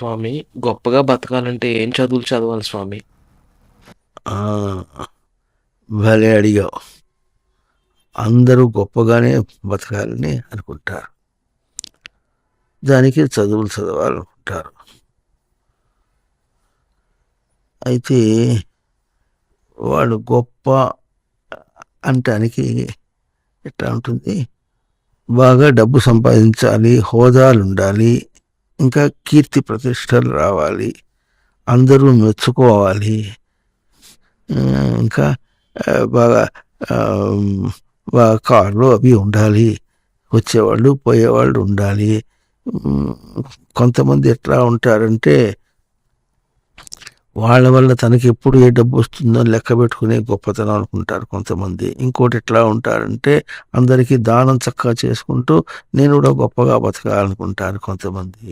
స్వామి, గొప్పగా బతకాలంటే ఏం చదువులు చదవాలి స్వామి? ఆ, భలే అడిగావు. అందరూ గొప్పగానే బతకాలని అనుకుంటారు. దానికి చదువులు చదవాలనుకుంటారు. అయితే వాళ్ళు గొప్ప అంటానికి ఎట్లా ఉంటుంది? బాగా డబ్బు సంపాదించాలి, హోదాలు ఉండాలి, ఇంకా కీర్తి ప్రతిష్టలు రావాలి, అందరూ మెచ్చుకోవాలి, ఇంకా బాగా ఆ, బాగా కార్లు అవి ఉండాలి, వచ్చేవాళ్ళు పోయేవాళ్ళు ఉండాలి. కొంతమంది ఎట్లా ఉంటారంటే వాళ్ళ వల్ల తనకి ఎప్పుడు ఏ డబ్బు వస్తుందో లెక్క పెట్టుకునే గొప్పతనం అనుకుంటారు కొంతమంది. ఇంకోటి ఎట్లా ఉంటారంటే అందరికీ దానం చక్కగా చేసుకుంటూ నేను కూడా గొప్పగా బతకాలనుకుంటారు కొంతమంది.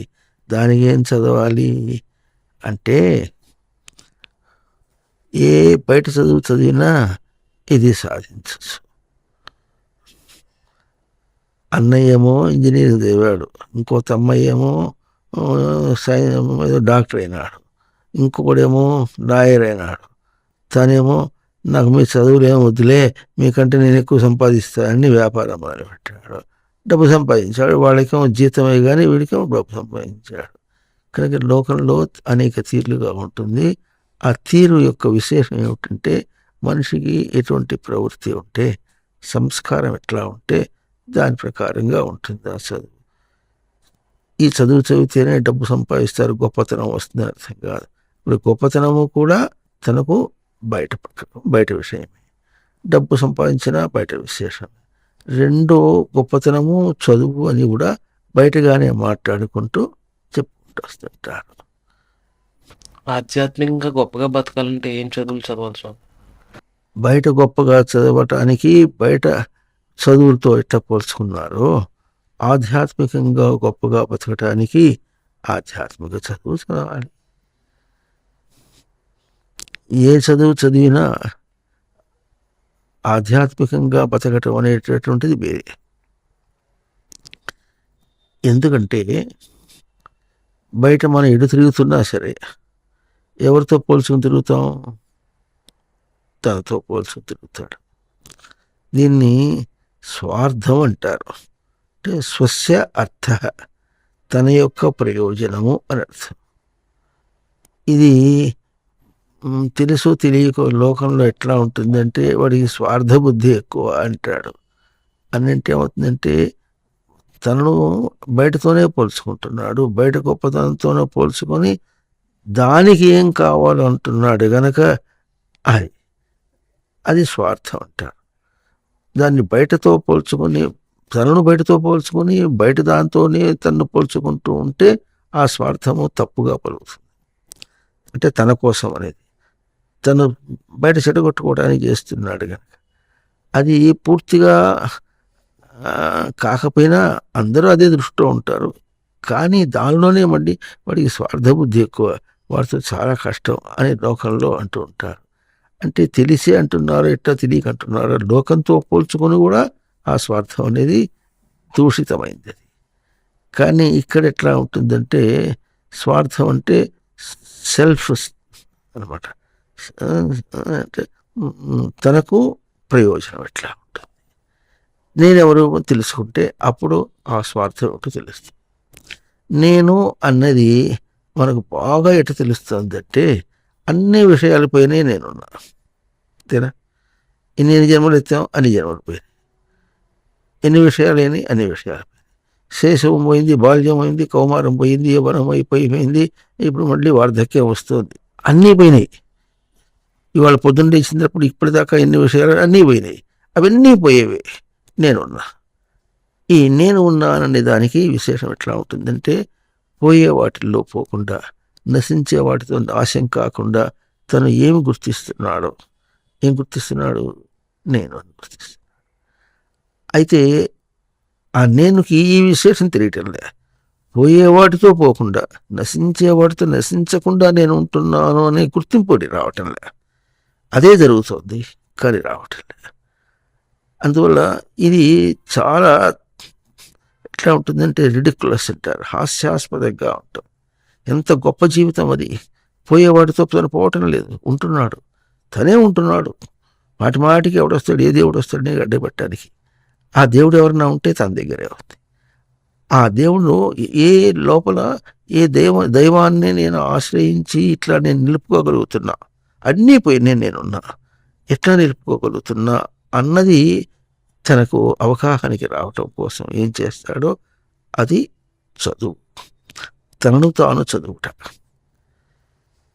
దానికి ఏం చదవాలి అంటే ఏ బయట చదువు చదివినా ఇది సాధించచ్చు. అన్నయ్య ఏమో ఇంజనీరింగ్ చదివాడు, ఇంకో తమ్మయ్య ఏమో డాక్టర్ అయినాడు, ఇంకొకడేమో లాయర్ అయినాడు. తనేమో నాకు మీ చదువులు ఏం వద్దులే, మీకంటే నేను ఎక్కువ సంపాదిస్తానని వ్యాపారం మొదలుపెట్టాడు, డబ్బు సంపాదించాడు. వాళ్ళకేమో జీతమే కానీ వీడికేమో డబ్బు సంపాదించాడు. కనుక లోకంలో అనేక తీరులుగా ఉంటుంది. ఆ తీరు యొక్క విశేషం ఏమిటంటే మనిషికి ఎటువంటి ప్రవృత్తి ఉంటే, సంస్కారం ఎట్లా ఉంటే దాని ప్రకారంగా ఉంటుంది ఆ చదువు. ఈ చదువు చదివితేనే డబ్బు సంపాదిస్తారు, గొప్పతనం వస్తుంది అర్థం కాదు. ఇప్పుడు గొప్పతనము కూడా తనకు బయట విషయమే, డబ్బు సంపాదించిన బయట విశేషం. రెండో గొప్పతనము చదువు అని కూడా బయటగానే మాట్లాడుకుంటూ చెప్పుకుంటూ వస్తుంటారు. ఆధ్యాత్మికంగా గొప్పగా బతకాలంటే ఏం చదువులు చదవాలి స్వామి? బయట గొప్పగా చదవటానికి బయట చదువులతో ఎట్లా పోల్చుకున్నారో ఆధ్యాత్మికంగా గొప్పగా బతకటానికి ఆధ్యాత్మిక చదువు చదవాలి. ఏ చదువు చదివినా ఆధ్యాత్మికంగా బతకటం అనేటటువంటిది వేరే. ఎందుకంటే బయట మనం ఎటు తిరుగుతున్నా సరే ఎవరితో పోల్చుకుని తిరుగుతాం? తనతో పోల్చుకుని తిరుగుతాడు. దీన్ని స్వార్థం అంటారు. అంటే స్వస్య అర్థ, తన యొక్క ప్రయోజనము అని అర్థం. ఇది తెలుసు తెలియక లోకంలో ఎట్లా ఉంటుందంటే వాడికి స్వార్థ బుద్ధి ఎక్కువ అంటాడు. అన్నింటి ఏమవుతుందంటే తనను బయటతోనే పోల్చుకుంటున్నాడు, బయట గొప్పతనంతోనే పోల్చుకొని దానికి ఏం కావాలంటున్నాడు గనక అది స్వార్థం అంటారు. దాన్ని బయటతో పోల్చుకొని తనను బయటతో పోల్చుకొని బయట దాంతోనే తనను పోల్చుకుంటూ ఉంటే ఆ స్వార్థము తప్పుగా పలుకుతుంది. అంటే తన కోసం అనేది తను బయట చెడగొట్టుకోవడానికి చేస్తున్నాడు కనుక అది పూర్తిగా కాకపోయినా అందరూ అదే దృష్టిలో ఉంటారు. కానీ దానిలోనే మళ్ళీ వాడికి స్వార్థ బుద్ధి ఎక్కువ, వాడితో చాలా కష్టం అని లోకంలో అంటూ ఉంటారు. అంటే తెలిసి అంటున్నారు, ఎట్లా తెలియక అంటున్నారు, లోకంతో పోల్చుకొని కూడా ఆ స్వార్థం అనేది దూషితమైంది. అది కానీ ఇక్కడ ఎట్లా ఉంటుందంటే స్వార్థం అంటే సెల్ఫ్ అనమాట. అంటే తనకు ప్రయోజనం ఎట్లా ఉంటుంది, నేనెవరు తెలుసుకుంటే అప్పుడు ఆ స్వార్థం ఒకటి తెలుస్తుంది. నేను అన్నది మనకు బాగా ఎట్లా తెలుస్తుందంటే అన్ని విషయాలు పోయినాయి నేనున్నాను, అంతేనా? ఎన్ని జన్మలు ఎత్తాం, అన్ని జన్మలు పోయినాయి. ఎన్ని విషయాలు అయినాయి, అన్ని విషయాలు పోయినాయి. శైశవం పోయింది, బాల్యం పోయింది, కౌమారం పోయింది, యవ్వనం అయిపోయింది, ఇప్పుడు మళ్ళీ వార్ధక్యం వస్తుంది, అన్నీ పోయినాయి. ఇవాళ పొద్దున్న లేచినప్పుడు ఇప్పటిదాకా ఎన్ని విషయాలు అన్నీ పోయినాయి, అవన్నీ పోయేవి. నేనున్నా. ఈ నేను ఉన్నాననే దానికి విశేషం ఎట్లా ఉంటుందంటే పోయే వాటిల్లో పోకుండా, నశించే వాటితో నాశం కాకుండా తను ఏం గుర్తిస్తున్నాడు నేను అని గుర్తిస్తున్నాడు. అయితే ఆ నేనుకి ఈ విశేషం తెలియటంలే. పోయే వాటితో పోకుండా, నశించే వాటితో నశించకుండా నేను ఉంటున్నాను అనే గుర్తింపు రావటంలే. అదే జరుగుతుంది కానీ రావటంలే. అందువల్ల ఇది చాలా ఎట్లా ఉంటుందంటే రిడిక్యులస్ అంటారు, హాస్యాస్పదంగా ఉంటుంది. ఎంత గొప్ప జీవితం అది. పోయేవాడితో తను పోవటం లేదు, ఉంటున్నాడు, తనే ఉంటున్నాడు. మాటి మాటికి ఎవడొస్తాడు, ఏ దేవుడు వస్తాడు నేను అడ్డపెట్టడానికి? ఆ దేవుడు ఎవరన్నా ఉంటే తన దగ్గరే ఉంది. ఆ దేవుడు ఏ లోపల ఏ దైవాన్ని నేను ఆశ్రయించి ఇట్లా నేను నిలుపుకోగలుగుతున్నా, అన్నీ పోయి నేనున్నా, ఎట్లా నిలుపుకోగలుగుతున్నా అన్నది తనకు అవగాహనకి రావటం కోసం ఏం చేస్తాడో అది చదువు, తనను తాను చదువుట.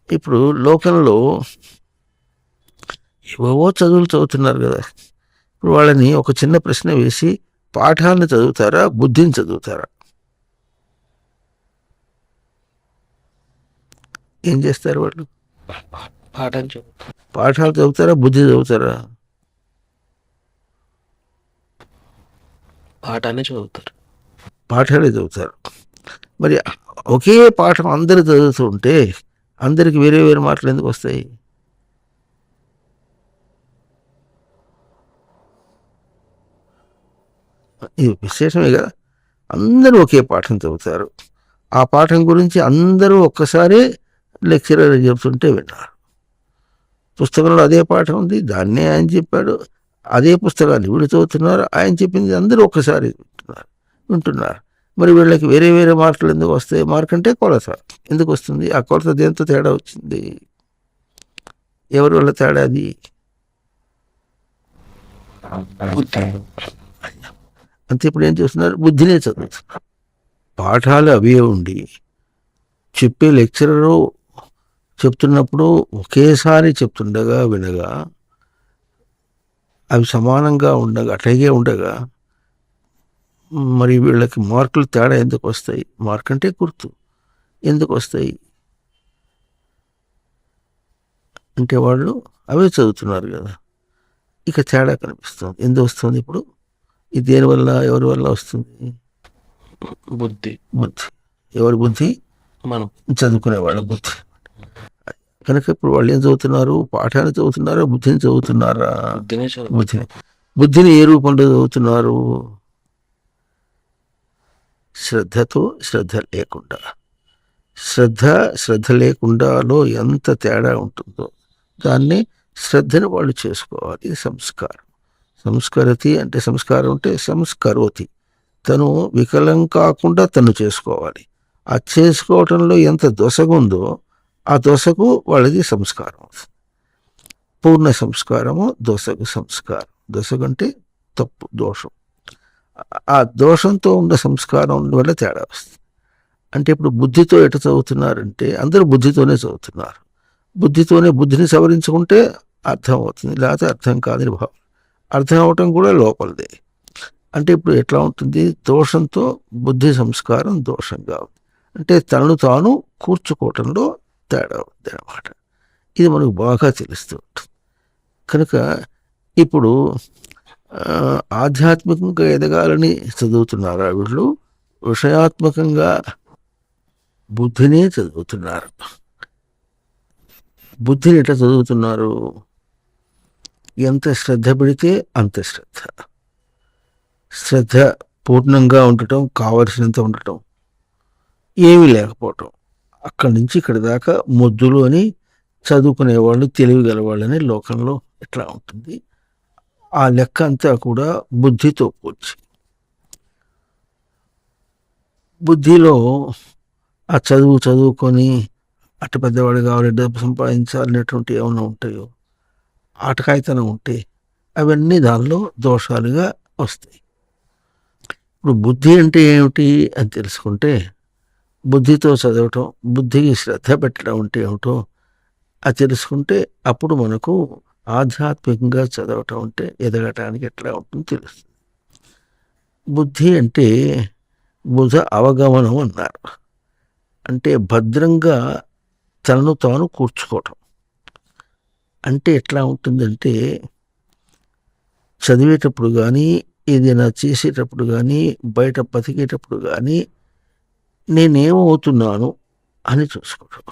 ఇప్పుడు లోకంలో ఏవో చదువులు చదువుతున్నారు కదా. ఇప్పుడు వాళ్ళని ఒక చిన్న ప్రశ్న వేసి పాఠాలను చదువుతారా, బుద్ధిని చదువుతారా? ఏం చేస్తారు వాళ్ళు? పాఠాలు చదువుతారా, బుద్ధి చదువుతారా? పాఠాన్ని చదువుతారు. పాఠాలే చదువుతారు. మరి ఒకే పాఠం అందరు చదువుతుంటే అందరికి వేరే వేరే మాటలు ఎందుకు వస్తాయి? ఇది విశేషమే కదా. అందరూ ఒకే పాఠం చదువుతారు. ఆ పాఠం గురించి అందరూ ఒక్కసారి లెక్చరర్ చెబుతుంటే విన్నారు. పుస్తకంలో అదే పాఠం ఉంది, దాన్నే ఆయన చెప్పాడు, అదే పుస్తకాన్ని వీళ్ళు చదువుతున్నారు, ఆయన చెప్పింది అందరూ ఒక్కసారి వింటున్నారు. మరి వీళ్ళకి వేరే వేరే మార్కులు ఎందుకు వస్తాయి? మార్క్ అంటే కొలత ఎందుకు వస్తుంది? ఆ కొలత దేంతో తేడా వచ్చింది? ఎవరి వల్ల తేడా అది? అంతే. ఇప్పుడు ఏం చేస్తున్నారు? బుద్ధినే చదువుతున్నారు. పాఠాలు అవే ఉండి చెప్పే లెక్చరరు చెప్తున్నప్పుడు ఒకేసారి చెప్తుండగా వినగా అవి సమానంగా ఉండగా అట్లాగే ఉండగా మరి వీళ్ళకి మార్కులు తేడా ఎందుకు వస్తాయి? మార్క్ అంటే గుర్తు ఎందుకు వస్తాయి అంటే వాళ్ళు అవే చదువుతున్నారు కదా. ఇక తేడా కనిపిస్తుంది. ఎందుకు వస్తుంది ఇప్పుడు? ఇది దేనివల్ల, ఎవరి వల్ల వస్తుంది? బుద్ధి. ఎవరి బుద్ధి? మనం చదువుకునే వాళ్ళ బుద్ధి. కనుక ఇప్పుడు వాళ్ళు ఏం చదువుతున్నారు? పాఠాన్ని చదువుతున్నారా, బుద్ధిని చదువుతున్నారా? బుద్ధిని ఏ రూపంలో చదువుతున్నారు? శ్రద్ధతో, శ్రద్ధ లేకుండా. శ్రద్ధ లేకుండాలో ఎంత తేడా ఉంటుందో దాన్ని శ్రద్ధని వాళ్ళు చేసుకోవాలి. ఇది సంస్కారం. సంస్కరతి అంటే సంస్కారం అంటే సంస్కరోతి, తను వికలం కాకుండా తను చేసుకోవాలి. ఆ చేసుకోవటంలో ఎంత దొసగుందో ఆ దొసకు వాళ్ళది సంస్కారం. పూర్ణ సంస్కారము, దొసగు సంస్కారం. దొసగు అంటే తప్పు, దోషం. ఆ దోషంతో ఉన్న సంస్కారం వల్ల తేడా వస్తుంది. అంటే ఇప్పుడు బుద్ధితో ఎట చదువుతున్నారంటే అందరూ బుద్ధితోనే చదువుతున్నారు. బుద్ధిని సవరించుకుంటే అర్థం అవుతుంది, లేకపోతే అర్థం కాదని భావం. అర్థం అవటం కూడా లోపలదే. అంటే ఇప్పుడు ఎట్లా ఉంటుంది? దోషంతో బుద్ధి సంస్కారం దోషంగా ఉంది. అంటే తనను తాను కూర్చుకోవటంలో తేడా ఉంది అన్నమాట. ఇది మనకు బాగా తెలుస్తూ ఉంటుంది. కనుక ఇప్పుడు ఆధ్యాత్మికంగా ఎదగాలని చదువుతున్నారా వీళ్ళు? విషయాత్మకంగా బుద్ధినే చదువుతున్నారు. బుద్ధిని ఎట్లా చదువుతున్నారు? ఎంత శ్రద్ధ పెడితే అంత శ్రద్ధ పూర్ణంగా ఉండటం, కావలసినంత ఉండటం, ఏమీ లేకపోవటం. అక్కడి నుంచి ఇక్కడి దాకా మొద్దులు అని చదువుకునేవాళ్ళు, తెలివి గలవాళ్ళని లోకంలో ఎట్లా ఉంటుంది? ఆ లెక్క అంతా కూడా బుద్ధితో పోల్చి, బుద్ధిలో ఆ చదువుకొని అటు పెద్దవాడు కావాలి, డబ్బు సంపాదించాలనేటువంటి ఏమైనా ఉంటాయో, ఆటకాయితనం ఉంటే అవన్నీ దానిలో దోషాలుగా వస్తాయి. ఇప్పుడు బుద్ధి అంటే ఏమిటి అని తెలుసుకుంటే, బుద్ధితో చదవటం, బుద్ధికి శ్రద్ధ పెట్టడం అంటే ఏమిటో అది తెలుసుకుంటే అప్పుడు మనకు ఆధ్యాత్మికంగా చదవటం అంటే ఎదగటానికి ఎట్లా ఉంటుందో తెలుస్తుంది. బుద్ధి అంటే బుధ అవగమనం అన్నారు. అంటే భద్రంగా తనను తాను కూర్చుకోవటం. అంటే ఎట్లా ఉంటుందంటే చదివేటప్పుడు కానీ, ఏదైనా చేసేటప్పుడు కానీ, బయట బతికేటప్పుడు కానీ నేనేమవుతున్నాను అని చూసుకోవటం.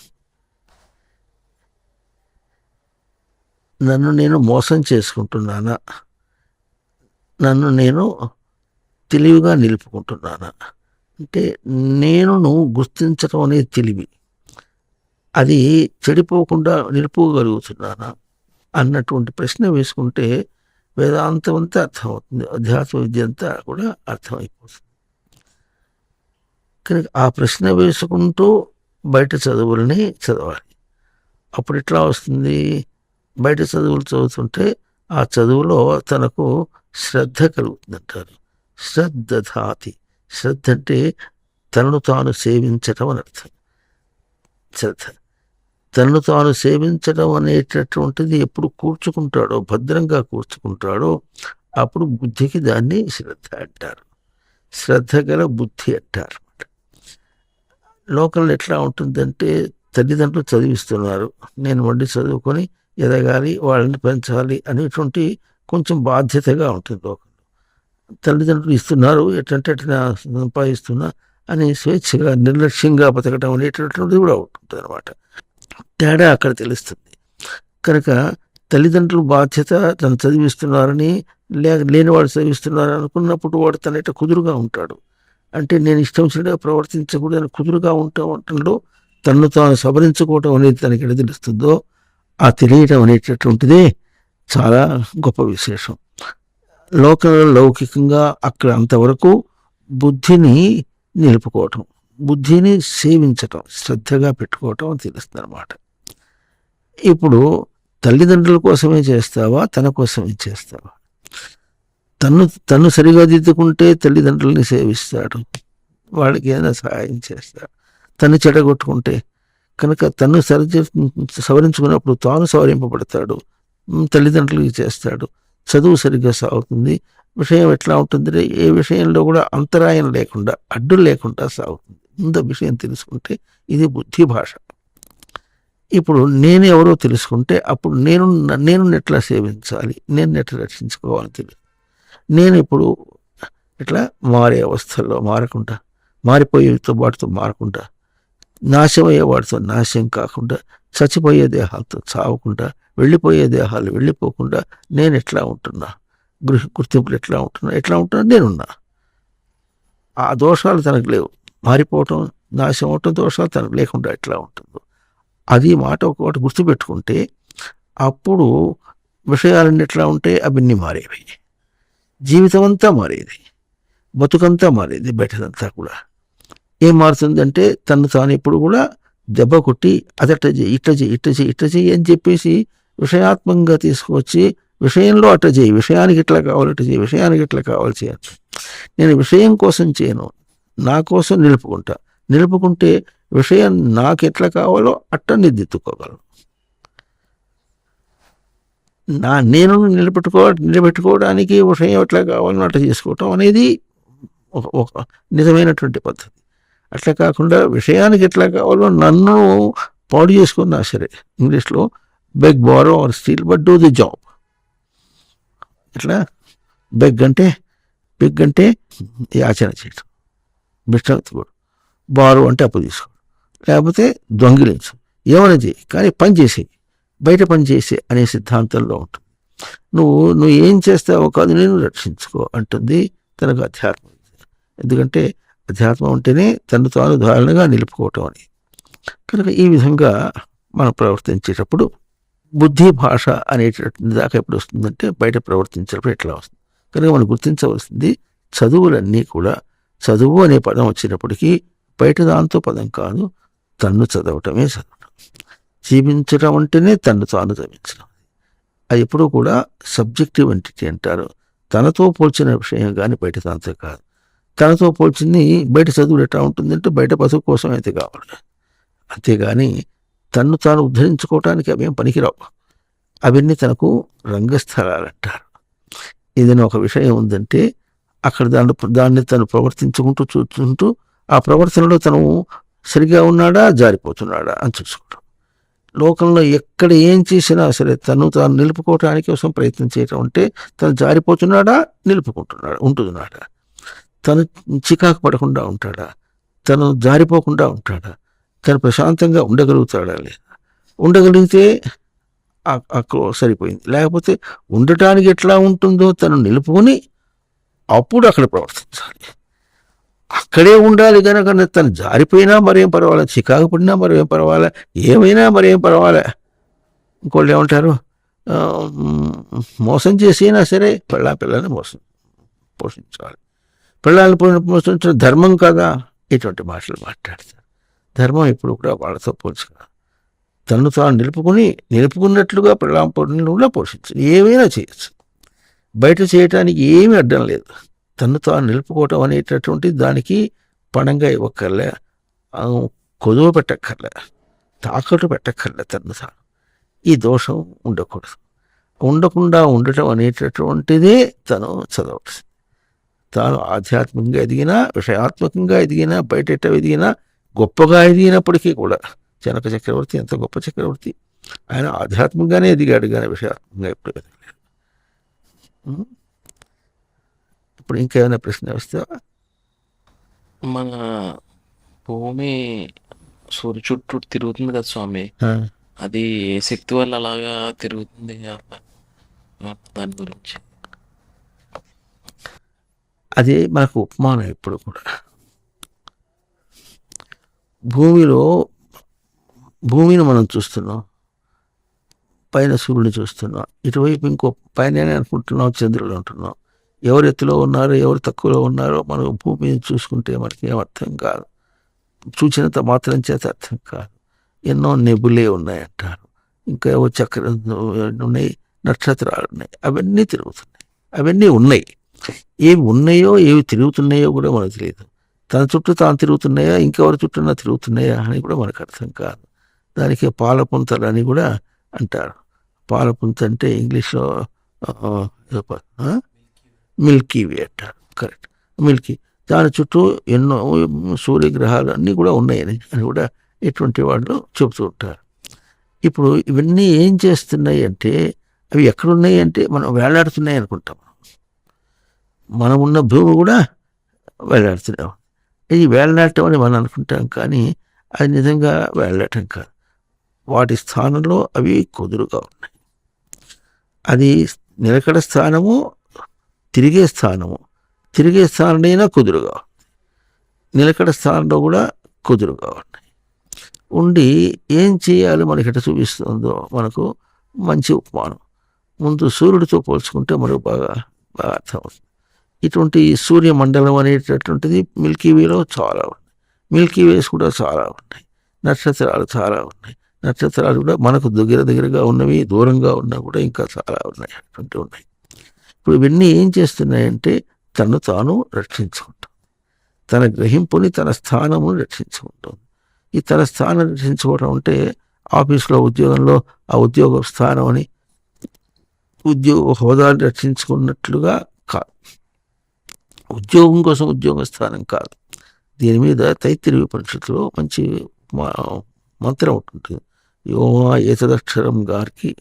నన్ను నేను మోసం చేసుకుంటున్నానా, నన్ను నేను తెలివిగా నిలుపుకుంటున్నానా? అంటే నేను గుర్తించడం అనేది తెలివి. అది చెడిపోకుండా నిలుపుకోగలుగుతున్నానా అన్నటువంటి ప్రశ్న వేసుకుంటే వేదాంతం అంతా అర్థమవుతుంది, అధ్యాత్మ విద్య అంతా కూడా అర్థమైపోతుంది. కనుక ఆ ప్రశ్న వేసుకుంటూ బయట చదువులని చదవాలి. అప్పుడు ఎట్లా వస్తుంది? బయట చదువులు చదువుతుంటే ఆ చదువులో తనకు శ్రద్ధ కలుగుతుందంటారు. శ్రద్ధధాతి, శ్రద్ధ అంటే తనను తాను సేవించటం అని అర్థం. శ్రద్ధ తనను తాను సేవించడం అనేటటువంటిది ఎప్పుడు కూర్చుకుంటాడో, భద్రంగా కూర్చుకుంటాడో అప్పుడు బుద్ధికి దాన్ని శ్రద్ధ అంటారు. శ్రద్ధ గల బుద్ధి అంటారు. లోకంలో ఎట్లా ఉంటుందంటే తల్లిదండ్రులు చదివిస్తున్నారు, నేను మళ్ళీ చదువుకొని ఎదగాలి, వాళ్ళని పెంచాలి అనేటువంటి కొంచెం బాధ్యతగా ఉంటుంది లోకంలో. తల్లిదండ్రులు ఇస్తున్నారు, ఎట్లంటే ఎట్లా సంపాదిస్తున్నా అని స్వేచ్ఛగా నిర్లక్ష్యంగా బతకడం అనేటటువంటిది కూడా ఉంటుంది అనమాట. తేడా అక్కడ తెలుస్తుంది. కనుక తల్లిదండ్రులు బాధ్యత తను చదివిస్తున్నారని లేని వాడు చదివిస్తున్నారు అనుకున్నప్పుడు వాడు తన కుదురుగా ఉంటాడు. అంటే నేను ఇష్టం వచ్చినట్టుగా ప్రవర్తించకూడదని కుదురుగా ఉండటంలో తనను తాను సవరించుకోవటం అనేది తనకి ఎడ తెలుస్తుందో ఆ తెలియటం అనేటటువంటిదే చాలా గొప్ప విశేషం. లౌకికంగా అక్కడ అంతవరకు బుద్ధిని నిలుపుకోవటం, బుద్ధిని సేవించటం, శ్రద్ధగా పెట్టుకోవటం తెలుస్తుంది అన్నమాట. ఇప్పుడు తల్లిదండ్రుల కోసమే చేస్తావా, తన కోసమే చేస్తావా? తను సరిగా దిద్దుకుంటే తల్లిదండ్రుల్ని సేవిస్తాడు, వాళ్ళకి ఏదైనా సహాయం చేస్తాడు. తను చెడగొట్టుకుంటే కనుక తను సవరించుకున్నప్పుడు తాను సవరింపబడతాడు, తల్లిదండ్రులకి చేస్తాడు, చదువు సరిగ్గా సాగుతుంది. విషయం ఎట్లా ఉంటుందంటే ఏ విషయంలో కూడా అంతరాయం లేకుండా, అడ్డు లేకుండా సాగుతుంది. ముందు విషయం తెలుసుకుంటే ఇది బుద్ధి భాష. ఇప్పుడు నేను ఎవరో తెలుసుకుంటే అప్పుడు నేను ఎట్లా సేవించాలి, నేను ఎట్లా రక్షించుకోవాలని తెలుసు. నేను ఇప్పుడు ఇట్లా మారే అవస్థల్లో మారకుండా, మారిపోయేతో వాటితో మారకుండా, నాశమయ్యే వాటితో నాశనం కాకుండా, చచ్చిపోయే దేహాలతో చావకుండా, వెళ్ళిపోయే దేహాలు వెళ్ళిపోకుండా నేను ఎట్లా ఉంటున్నా, గుర్తింపులు ఎట్లా ఉంటున్నా నేనున్నా. ఆ దోషాలు తనకు లేవు. మారిపోవటం, నాశనం అవటం దోషాలు తనకు లేకుండా ఎట్లా ఉంటుందో అది మాట ఒకటి గుర్తుపెట్టుకుంటే అప్పుడు విషయాలన్నీ ఎట్లా ఉంటాయి, అవన్నీ మారేవి. జీవితం అంతా మారేది, బతుకంతా మారేది, బయటదంతా కూడా. ఏం మారుతుందంటే తను తాను ఇప్పుడు కూడా దెబ్బ కొట్టి అదట చేయి, ఇట్ట చేయి అని చెప్పేసి విషయాత్మకంగా తీసుకొచ్చి విషయంలో అట్ట చేయి, విషయానికి ఇట్లా కావాలి, అట్ట చేయి, విషయానికి ఇట్లా కావాలి చేయను. నేను విషయం కోసం చేయను, నా కోసం నిలుపుకుంటే విషయం నాకు ఎట్లా కావాలో అట్ట నిలబెట్టుకోగలను. నేను నిలబెట్టుకోవడానికి విషయం ఎట్లా కావాలో అట్లా చేసుకోవటం అనేది ఒక నిజమైనటువంటి పద్ధతి. అట్లా కాకుండా విషయానికి ఎట్లా కావాలో నన్ను పాడు చేసుకున్నా సరే, ఇంగ్లీష్లో beg, borrow or steal but do the job. ఇట్లా బిగ్ అంటే యాచన చేయటం, బిష్టం, బారు అంటే అప్పు తీసుకోవడం, లేకపోతే దొంగిలించు, ఏమైనా చేయి కానీ పని చేసేయి, బయట పని చేసే అనే సిద్ధాంతంలో ఉంటుంది. నువ్వు ఏం చేస్తావో కాదు, నేను రక్షించుకో అంటుంది తనకు అధ్యాత్మం. ఎందుకంటే అధ్యాత్మం అంటేనే తను తాను ధారణగా నిలుపుకోవటం అని. కనుక ఈ విధంగా మనం ప్రవర్తించేటప్పుడు బుద్ధి భాష అనేటటువంటి దాకా ఎప్పుడు వస్తుందంటే బయట ప్రవర్తించేటప్పుడు ఎట్లా వస్తుంది. కనుక మనం గుర్తించవలసింది చదువులన్నీ కూడా, చదువు అనే పదం వచ్చినప్పటికీ బయట దాంతో పదం కాదు, తన్ను చదవటమే చదవటం. జీవించడం అంటేనే తన్ను తాను చదివించడం. అది ఎప్పుడూ కూడా సబ్జెక్టివ్ ఎంటిటీ అంటారు. తనతో పోల్చిన విషయం కానీ బయట దాంతో కాదు. తనతో పోల్చింది బయట చదువులు ఎట్లా ఉంటుందంటే బయట బతుకు కోసం అయితే కావాలి, అంతేగాని తన్ను తాను ఉద్ధరించుకోవటానికి అవేం పనికిరావు. అవన్నీ తనకు రంగస్థలాలు అంటారు. ఏదైనా ఒక విషయం ఉందంటే అక్కడ దాన్ని తను ప్రవర్తించుకుంటూ చూస్తుంటూ ఆ ప్రవర్తనలో తను సరిగా ఉన్నాడా, జారిపోతున్నాడా అని చూసుకోవడం. లోకంలో ఎక్కడ ఏం చేసినా సరే తను తాను నిలుపుకోవటానికి కోసం ప్రయత్నం చేయటం అంటే తను జారిపోతున్నాడా, ఉంటున్నాడా, తను చికాకు పడకుండా ఉంటాడా, తను జారిపోకుండా ఉంటాడా, తను ప్రశాంతంగా ఉండగలుగుతాడా లేదా, ఉండగలిగితే సరిపోయింది. లేకపోతే ఉండటానికి ఎట్లా ఉంటుందో తను నిలుపుకొని అప్పుడు అక్కడ ప్రవర్తించాలి. అక్కడే ఉండాలి కనుక తను జారిపోయినా మరేం పర్వాలే, చికాకు పడినా మరేం పర్వాలే, ఏమైనా మరేం పర్వాలే. ఇంకోళ్ళు ఏమంటారు, ఆ, మోసం చేసినా సరే పిల్లని పోషించాలి, పిల్లల్ని పోషించడం ధర్మం కదా, ఇటువంటి మాటలు మాట్లాడతారు. ధర్మం ఇప్పుడు కూడా వాళ్ళతో పోల్చుకో, తను తాను నిలుపుకున్నట్లుగా పిల్లల్ని కూడా పోషించాలి, ఏమైనా చేయొచ్చు, బయట చేయటానికి ఏమీ అడ్డం లేదు. తను తాను నిలుపుకోవటం అనేటటువంటి దానికి పణంగా ఇవ్వక్కర్లే, కొదువ పెట్టక్కర్లే, తాకట్టు పెట్టక్కర్లే. తను తాను ఈ దోషం ఉండకూడదు. ఉండకుండా ఉండటం అనేటటువంటిదే తను చదవచ్చు. తాను ఆధ్యాత్మికంగా ఎదిగినా, విషయాత్మకంగా ఎదిగినా, బయట ఎదిగినా, గొప్పగా ఎదిగినప్పటికీ కూడా జనక చక్రవర్తి ఎంత గొప్ప చక్రవర్తి, ఆయన ఆధ్యాత్మికంగానే ఎదిగాడు కానీ విషయాత్మకంగా ఎప్పుడు ఎదగలేదు. ఇప్పుడు ఇంకేమైనా ప్రశ్న వస్తావా? మన భూమి సూర్యు చుట్టూ తిరుగుతుంది కదా స్వామి, అది ఏ శక్తి వల్ల అలాగా తిరుగుతుంది దాని గురించి? అది మనకు ఉపమానం. ఎప్పుడు కూడా భూమిని మనం చూస్తున్నాం, పైన సూర్యుని చూస్తున్నాం, ఇటువైపు ఇంకో పైన అనుకుంటున్నాం చంద్రుడు అంటున్నాం. ఎవరు ఎత్తులో ఉన్నారో ఎవరు తక్కువలో ఉన్నారో మనం భూమిని చూసుకుంటే మనకి ఏం అర్థం కాదు, చూసినంత మాత్రం చేత అర్థం కాదు. ఎన్నో నెబులే ఉన్నాయంటారు, ఇంకా ఏవో చక్రం ఉన్నాయి, నక్షత్రాలు ఉన్నాయి, అవన్నీ తిరుగుతున్నాయి, అవన్నీ ఉన్నాయి. ఏవి ఉన్నాయో ఏవి తిరుగుతున్నాయో కూడా మనకు తెలియదు. తన చుట్టూ తాను తిరుగుతున్నాయా, ఇంకెవరి చుట్టూనా తిరుగుతున్నాయా అని కూడా మనకు అర్థం కాదు. దానికి పాలపుంతలు అని కూడా అంటారు. పాలపుంత అంటే ఇంగ్లీష్లో మిల్కీ వే అంటారు. Correct, Milky. దాని చుట్టూ ఎన్నో సూర్యగ్రహాలు అన్నీ కూడా ఉన్నాయని అని కూడా ఇటువంటి వాళ్ళు చెబుతూ ఉంటారు. ఇప్పుడు ఇవన్నీ ఏం చేస్తున్నాయి అంటే, అవి ఎక్కడున్నాయి అంటే మనం వేలాడుతున్నాయి అనుకుంటాం. మనం ఉన్న భూమి కూడా వేలాడుతున్నాం. ఇది వేలాడటం అని మనం అనుకుంటాం, కానీ అది నిజంగా వేలాడటం కాదు. వాటి స్థానంలో అవి కుదురుగా ఉన్నాయి. అది నిలకడ స్థానము, తిరిగే స్థానంలో కుదురుగా ఉంది, నిలకడ స్థానంలో కూడా కుదురుగా ఉన్నాయి. ఉండి ఏం చేయాలో మనకి ఎట చూపిస్తుందో మనకు మంచి ఉపమానం. ముందు సూర్యుడితో పోల్చుకుంటే మనకు బాగా అర్థమవుతుంది. ఇటువంటి సూర్యమండలం అనేటటువంటిది మిల్కీవేలో చాలా ఉన్నాయి, మిల్కీవేస్ కూడా చాలా ఉన్నాయి, నక్షత్రాలు చాలా ఉన్నాయి. నక్షత్రాలు కూడా మనకు దగ్గరగా ఉన్నవి, దూరంగా ఉన్నా కూడా ఇంకా చాలా ఉన్నాయి, అటువంటి ఉన్నాయి. ఇప్పుడు ఇవన్నీ ఏం చేస్తున్నాయంటే తను తాను రక్షించుకుంటుంది, తన గ్రహింపుని, తన స్థానమును రక్షించుకుంటుంది. ఈ తన స్థానం రక్షించుకోవడం అంటే ఆఫీస్లో ఉద్యోగంలో ఆ ఉద్యోగ స్థానం అని ఉద్యోగ హోదాను రక్షించుకున్నట్లుగా కాదు, ఉద్యోగం కోసం ఉద్యోగ స్థానం కాదు. దీని మీద తైత్తిరీయ ఉపనిషత్తులో మంచి మంత్రం ఉంటుంది. యోమా ఏతదక్షరం గార్కి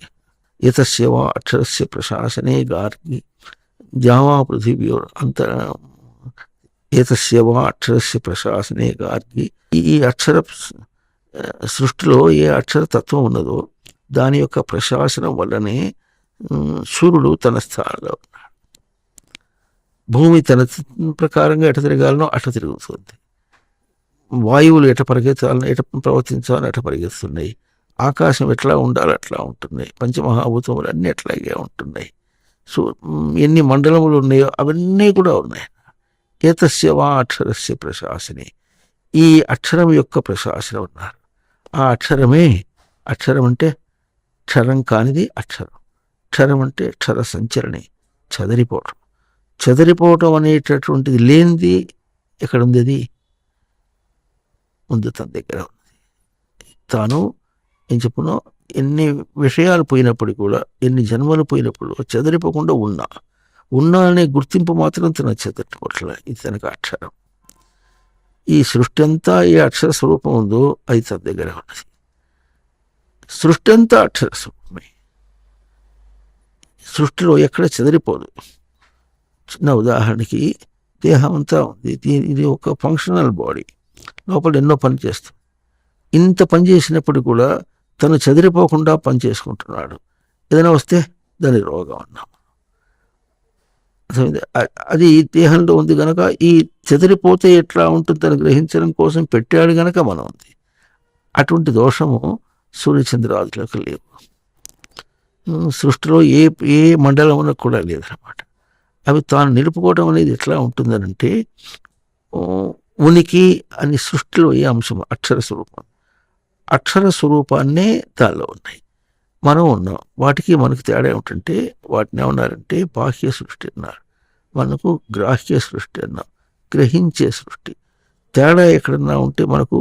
ఏతస్యవా అక్షరస్య ప్రశాసనే గార్కి జావా పృథివ్యో అంతర ఏతస్యవా అక్షరస్య ప్రశాసనే గార్కి. ఈ అక్షర సృష్టిలో ఏ అక్షర తత్వం ఉన్నదో దాని యొక్క ప్రశాసనం వల్లనే సూర్యుడు తన స్థానంలో ఉన్నాడు. భూమి తన ప్రకారంగా ఎట తిరగాలనో అట తిరుగుతుంది. వాయువులు ఎట పరిగెత్తాలని, ఎట ప్రవర్తించాలని అట పరిగెత్తున్నాయి. ఆకాశం ఎట్లా ఉండాలో అట్లా ఉంటున్నాయి. పంచమహాభూతములు అన్నీ అట్లాగే ఉంటున్నాయి. సో ఎన్ని మండలములు ఉన్నాయో అవన్నీ కూడా ఉన్నాయి. ఏతస్య వా అక్షరస్య ప్రశాసనే, ఈ అక్షరం యొక్క ప్రశాసనం ఉన్నారు. ఆ అక్షరమే, అక్షరం అంటే క్షరం కానిది అక్షరం. క్షరం అంటే క్షర సంచరణి, చెదరిపోవటం అనేటటువంటిది లేనిది ఎక్కడుంది? అది ముందు తన దగ్గర ఉంది. తాను ఏం చెప్పునో, ఎన్ని విషయాలు పోయినప్పుడు కూడా, ఎన్ని జన్మలు పోయినప్పుడు చెదరిపోకుండా ఉన్నా అనే గుర్తింపు మాత్రం తన చెదరిపోవట్లే. ఇది తనకు అక్షరం. ఈ సృష్టి అంతా ఏ అక్షర స్వరూపం ఉందో అది తన దగ్గర ఉన్నది. సృష్టి అంతా అక్షర స్వరూపమే. సృష్టిలో ఎక్కడ చెదరిపోదు. చిన్న ఉదాహరణకి దేహం అంతా ఉంది, ఇది ఒక ఫంక్షనల్ బాడీ, లోపల ఎన్నో పని చేస్తుంది. ఇంత పని చేసినప్పుడు కూడా తను చెదిరిపోకుండా పని చేసుకుంటున్నాడు. ఏదైనా వస్తే దాని రోగం అన్నాం. అర్థమైందా? అది దేహంలో ఉంది గనక ఈ చెదిరిపోతే ఎట్లా ఉంటుందని గ్రహించడం కోసం పెట్టాడు గనక మనం ఉంది. అటువంటి దోషము సూర్యచంద్రాదులకు లేవు. సృష్టిలో ఏ ఏ మండలంలో కూడా లేదన్నమాట. అవి తాను నిలుపుకోవడం అనేది ఎట్లా ఉంటుందనంటే ఉనికి అని సృష్టిలో ఏ అంశం అక్షర స్వరూపం, అక్షర స్వరూపాన్నే దానిలో ఉన్నాయి. మనం ఉన్నాం. వాటికి మనకు తేడా ఏమిటంటే వాటిని ఏమన్నారంటే బాహ్య సృష్టి అన్నారు, మనకు గ్రాహ్య సృష్టి అన్నాం, గ్రహించే సృష్టి. తేడా ఎక్కడన్నా ఉంటే మనకు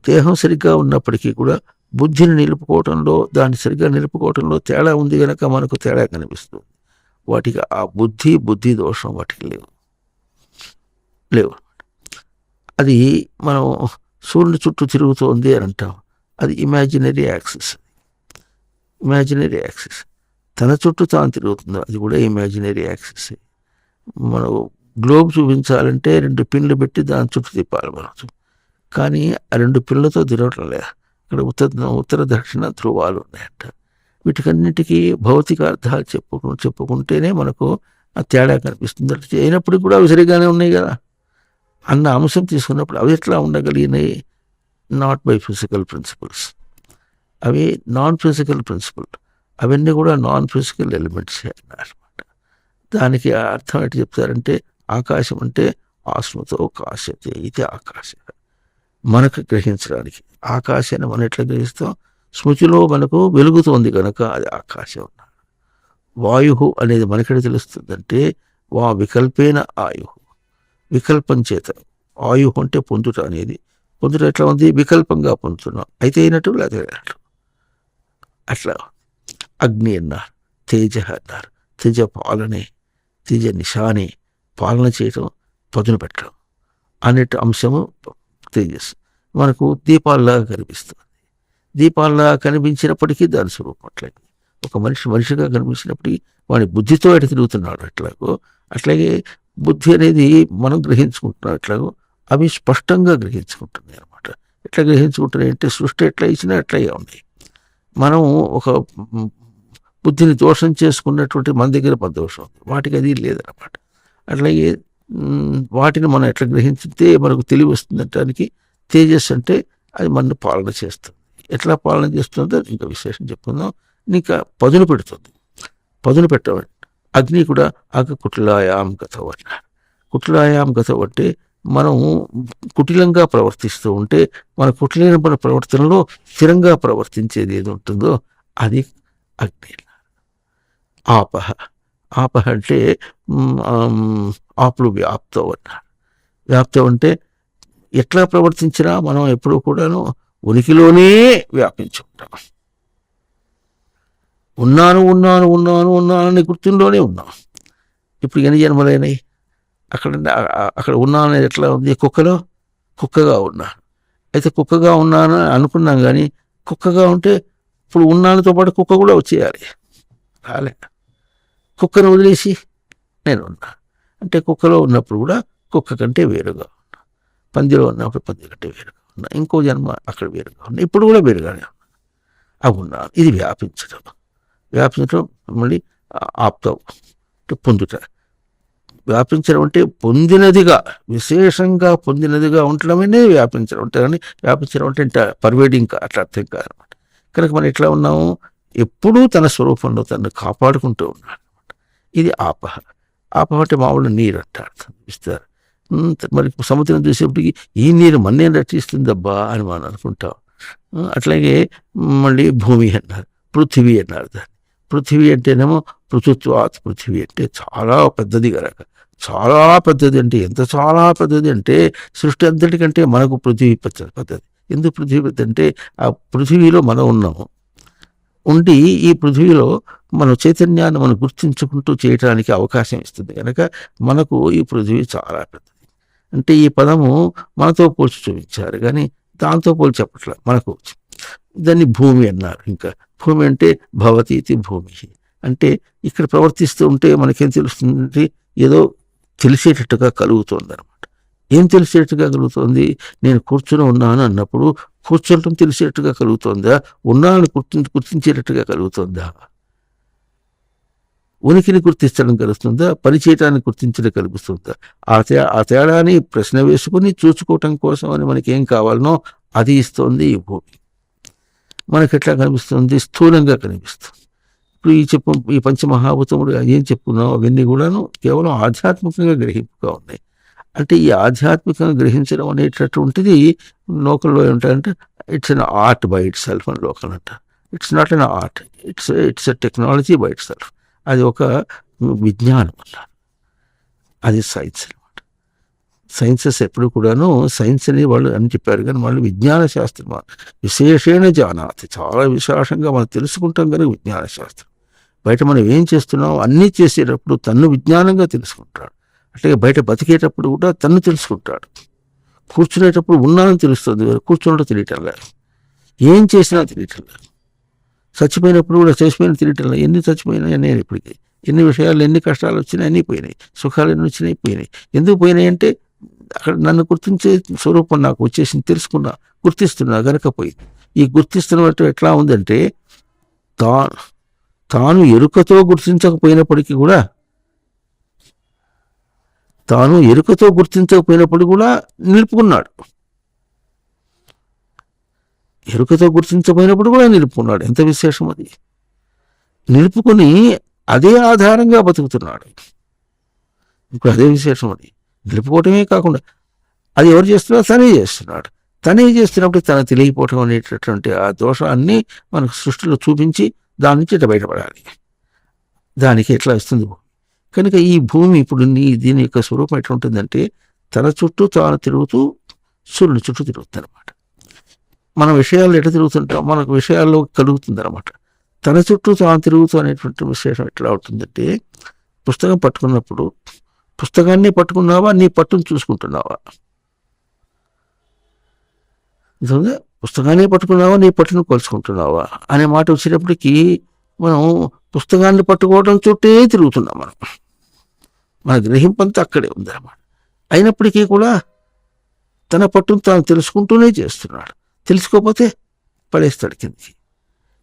దేహం సరిగ్గా ఉన్నప్పటికీ కూడా బుద్ధిని నిలుపుకోవటంలో, దాన్ని సరిగ్గా నిలుపుకోవటంలో తేడా ఉంది కనుక మనకు తేడా కనిపిస్తుంది. వాటికి ఆ బుద్ధి దోషం వాటికి లేవు. అది మనం సూర్యుని చుట్టూ తిరుగుతోంది అని అంటాం, అది ఇమాజినరీ యాక్సిస్. తన చుట్టూ తాను తిరుగుతుంది, అది కూడా ఇమాజినరీ యాక్సిస్. మనం గ్లోబ్ చూపించాలంటే 2 పిన్లు పెట్టి దాని చుట్టూ తిప్పాలి మనం. కానీ ఆ 2 పిన్లతో తిరగటం లేదు. ఇక్కడ ఉత్తర దక్షిణ ధ్రువాలు ఉన్నాయంట. వీటికన్నిటికీ భౌతిక అర్థాలు చెప్పుకుంటేనే మనకు ఆ తేడా కనిపిస్తుంది. అయినప్పటికీ కూడా అవి సరిగానే ఉన్నాయి కదా అన్న అంశం తీసుకున్నప్పుడు అవి ఎట్లా ఉండగలిగినాయి? Not by physical principles. అవి నాన్ ఫిజికల్ ప్రిన్సిపల్. అవన్నీ కూడా నాన్ ఫిజికల్ ఎలిమెంట్స్ అన్నమాట. దానికి అర్థం ఏంటి చెప్తారంటే, ఆకాశం అంటే ఆస్మతో కాశ్యతే ఇది ఆకాశ. మనకు గ్రహించడానికి ఆకాశాన్ని మనం ఎట్లా గ్రహిస్తాం? స్మృతిలో మనకు వెలుగుతోంది కనుక అది ఆకాశం. వాయు అనేది మనకెడ తెలుస్తుందంటే వికల్పేన ఆయు, వికల్పం చేత. ఆయు అంటే పొందుట అనేది, పొందుట ఎట్లా ఉంది? వికల్పంగా పొందుతున్నాం, అయితే అయినట్టు లేదా అయినట్టు. అట్లా అగ్ని అన్నారు, తేజ అన్నారు. తేజ పాలనే, తేజ నిశానే, పాలన చేయటం, పదును పెట్టడం అనేటి అంశము తేజస్సు. మనకు దీపాల్లాగా కనిపిస్తుంది. దీపాల్లాగా కనిపించినప్పటికీ దాని స్వరూపం అట్లాగే. ఒక మనిషిగా కనిపించినప్పటికీ వాడి బుద్ధితో ఎటు తిరుగుతున్నాడు అట్లాగో, అట్లాగే బుద్ధి అనేది మనం గ్రహించుకుంటున్నాం ఎట్లాగో, అవి స్పష్టంగా గ్రహించుకుంటున్నాయి అనమాట. ఎట్లా గ్రహించుకుంటున్నాయి అంటే సృష్టి ఎట్లా ఇచ్చినా అట్లాగే ఉన్నాయి. మనం ఒక బుద్ధిని దోషం చేసుకున్నటువంటి మన దగ్గర దోషం ఉంది, వాటికి అది లేదన్నమాట. అట్లాగే వాటిని మనం ఎట్లా గ్రహించితే మనకు తెలివి వస్తుందటానికి తేజస్సు అంటే అది మన పాలన చేస్తుంది. ఎట్లా పాలన చేస్తుందో ఇంకా విశేషం చెప్పుకుందాం. ఇంకా పదును పెడుతుంది. పదును పెట్టవాలి. అగ్ని కూడా కుటిలాయాం గతం అన్నారు. కుటిలాయాం గతం అంటే మనం కుటిలంగా ప్రవర్తిస్తూ ఉంటే మన కుటిలైన ప్రవర్తనలో స్థిరంగా ప్రవర్తించేది ఏది ఉంటుందో అది అగ్ని. ఆపహ అంటే ఆపులు వ్యాప్తం అన్నారు. వ్యాప్తం అంటే ఎట్లా ప్రవర్తించినా మనం ఎప్పుడూ కూడాను ఉనికిలోనే వ్యాపించి ఉంటాం. ఉన్నాను అని గుర్తులోనే ఉన్నాం. ఇప్పుడు ఎన్ని జన్మలైనాయి? అక్కడ ఉన్నాను ఎట్లా ఉంది? కుక్కగా ఉన్నాను. అయితే కుక్కగా ఉన్నాను అనుకున్నాం, కానీ కుక్కగా ఉంటే ఇప్పుడు ఉన్నానుతో పాటు కుక్క కూడా వచ్చేయాలి. రాలే. కుక్కను వదిలేసి నేను ఉన్నా అంటే కుక్కలో ఉన్నప్పుడు కూడా కుక్క కంటే వేరుగా ఉన్నా, పందిలో ఉన్నప్పుడు పంది కంటే వేరుగా ఉన్నా, ఇంకో జన్మ అక్కడ వేరుగా ఉన్నా, ఇప్పుడు కూడా వేరుగానే ఉన్నా. అవి ఉన్నాను. ఇది వ్యాపించడం మళ్ళీ ఆప్తం అంటే పొందుట. వ్యాపించడం అంటే పొందినదిగా, విశేషంగా పొందినదిగా ఉండటమే వ్యాపించడం అంటే. కానీ వ్యాపించడం అంటే పర్వేడింగ్ అట్లా అర్థం కాదనమాట. కనుక మనం ఎట్లా ఉన్నాము? ఎప్పుడూ తన స్వరూపంలో తనను కాపాడుకుంటూ ఉన్నాడు. ఇది ఆపహ. ఆపహ అంటే మామూలు నీరు అంటే అర్థం ఇస్తారు. మరి సముద్రం చూసేప్పటికి ఈ నీరు మన్నేం రక్షిస్తుందబ్బా అని మనం అనుకుంటాం. అట్లాగే మళ్ళీ భూమి అన్నారు, పృథివీ అన్నారు. దాన్ని పృథివీ అంటేనేమో పృథుత్వాత్, పృథివీ అంటే చాలా పెద్దది కనుక. చాలా పెద్దది అంటే ఎంత చాలా పెద్దది అంటే సృష్టి అంతటికంటే మనకు పృథివీ పెద్దది. ఎందుకు పృథివీ పెద్ద అంటే ఆ పృథివీలో మనం ఉన్నాము. ఉండి ఈ పృథివీలో మన చైతన్యాన్ని మనం గుర్తించుకుంటూ చేయడానికి అవకాశం ఇస్తుంది కనుక మనకు ఈ పృథివీ చాలా పెద్దది. అంటే ఈ పదము మనతో పోల్చి చూపించారు, కానీ దాంతో పోల్చి చెప్పట్లేదు. మనకు దాన్ని భూమి అన్నారు. ఇంకా భూమి అంటే భవతీతి భూమి అంటే ఇక్కడ ప్రవర్తిస్తూ ఉంటే మనకేం తెలుస్తుంది? ఏదో తెలిసేటట్టుగా కలుగుతుంది అనమాట. ఏం తెలిసేటట్టుగా కలుగుతుంది? నేను కూర్చుని ఉన్నాను అన్నప్పుడు కూర్చోటం తెలిసేటట్టుగా కలుగుతుందా? ఉన్నాను గుర్తించేటట్టుగా కలుగుతుందా? ఉనికిని గుర్తించడం కలుగుతుందా, పని చేయటాన్ని గుర్తించడం కలుగుతుందా? ఆ తేడాని ప్రశ్న వేసుకుని చూసుకోవటం కోసం అని మనకి ఏం కావాలనో అది ఇస్తోంది ఈ భూమి. మనకి ఎట్లా కనిపిస్తుంది? స్థూలంగా కనిపిస్తుంది. ఇప్పుడు ఈ పంచమహాభూతములు ఏం చెప్పుకున్నాం అవన్నీ కూడాను కేవలం ఆధ్యాత్మికంగా గ్రహింపుగా ఉన్నాయి. అంటే ఈ ఆధ్యాత్మికంగా గ్రహించడం అనేటటువంటిది లోకల్లో ఏమిటంటే it's an art by it self అని లోకల్ అంటారు. It's not an art, it's a technology by it self. అది ఒక విజ్ఞానం అన్నారు. అది సైన్స్ అనమాట. సైన్సెస్ ఎప్పుడు కూడాను సైన్స్ అని వాళ్ళు అని చెప్పారు, కానీ వాళ్ళు విజ్ఞాన శాస్త్రం విశేషణ జానాతి, చాలా విశేషంగా మనం తెలుసుకుంటాం కనుక విజ్ఞాన శాస్త్రం. బయట మనం ఏం చేస్తున్నాం అన్నీ చేసేటప్పుడు తన్ను విజ్ఞానంగా తెలుసుకుంటాడు. అట్లాగే బయట బతికేటప్పుడు కూడా తన్ను తెలుసుకుంటాడు. కూర్చునేటప్పుడు ఉన్నానని తెలుస్తుంది, కూర్చున్నట్టు తెలియటం లేదు. ఏం చేసినా తెలియటం లేదు. చచ్చిపోయినప్పుడు కూడా చచ్చిపోయిన తెలియటం లేదు. ఎన్ని చచ్చిపోయినాయి నేను ఇప్పటికీ, ఎన్ని విషయాలు ఎన్ని కష్టాలు వచ్చినాయి అన్నీ పోయినాయి, సుఖాలు ఎన్ని వచ్చినాయి పోయినాయి. ఎందుకు పోయినాయి అంటే అక్కడ నన్ను గుర్తించే స్వరూపం నాకు వచ్చేసింది, తెలుసుకున్నా, గుర్తిస్తున్నా గనక పోయింది. ఈ గుర్తిస్తున్నట్టు ఎట్లా ఉందంటే తాను ఎరుకతో గుర్తించకపోయినప్పటికీ కూడా, తాను ఎరుకతో గుర్తించకపోయినప్పుడు కూడా నిలుపుకున్నాడు. ఎరుకతో గుర్తించకపోయినప్పుడు కూడా నిలుపుకున్నాడు. ఎంత విశేషం అది! నిలుపుకొని అదే ఆధారంగా బతుకుతున్నాడు. ఇప్పుడు అదే విశేషం అది. నిలుపుకోవటమే కాకుండా అది ఎవరు చేస్తున్నారో తనే చేస్తున్నాడు. తనే చేస్తున్నప్పుడు తన తెలియకపోవటం అనేటటువంటి ఆ దోషాన్ని మనకు సృష్టిలో చూపించి దాని నుంచి ఇట్లా బయటపడాలి. దానికి ఎట్లా వస్తుంది కనుక ఈ భూమి ఇప్పుడు దీని యొక్క స్వరూపం ఎట్లా ఉంటుందంటే తన చుట్టూ తాను తిరుగుతూ సూర్యుని చుట్టూ తిరుగుతుంది అనమాట. మన విషయాల్లో ఎట్లా తిరుగుతుంటాం మనకు విషయాల్లో కలుగుతుంది అనమాట. తన చుట్టూ తాను తిరుగుతూ అనేటువంటి విశేషం ఎట్లా ఉంటుందంటే, పుస్తకం పట్టుకున్నప్పుడు పుస్తకాన్ని పట్టుకున్నావా నీ పట్టును చూసుకుంటున్నావా? పుస్తకాన్ని పట్టుకున్నావా నీ పట్టును కొలుసుకుంటున్నావా అనే మాట వచ్చేటప్పటికి మనం పుస్తకాన్ని పట్టుకోవడం చుట్టే తిరుగుతున్నాం. మన గ్రహింపంతా అక్కడే ఉందన్నమాట. అయినప్పటికీ కూడా తన పట్టును తాను తెలుసుకుంటూనే చేస్తున్నాడు. తెలుసుకోకపోతే పడేస్తాడు కిందకి.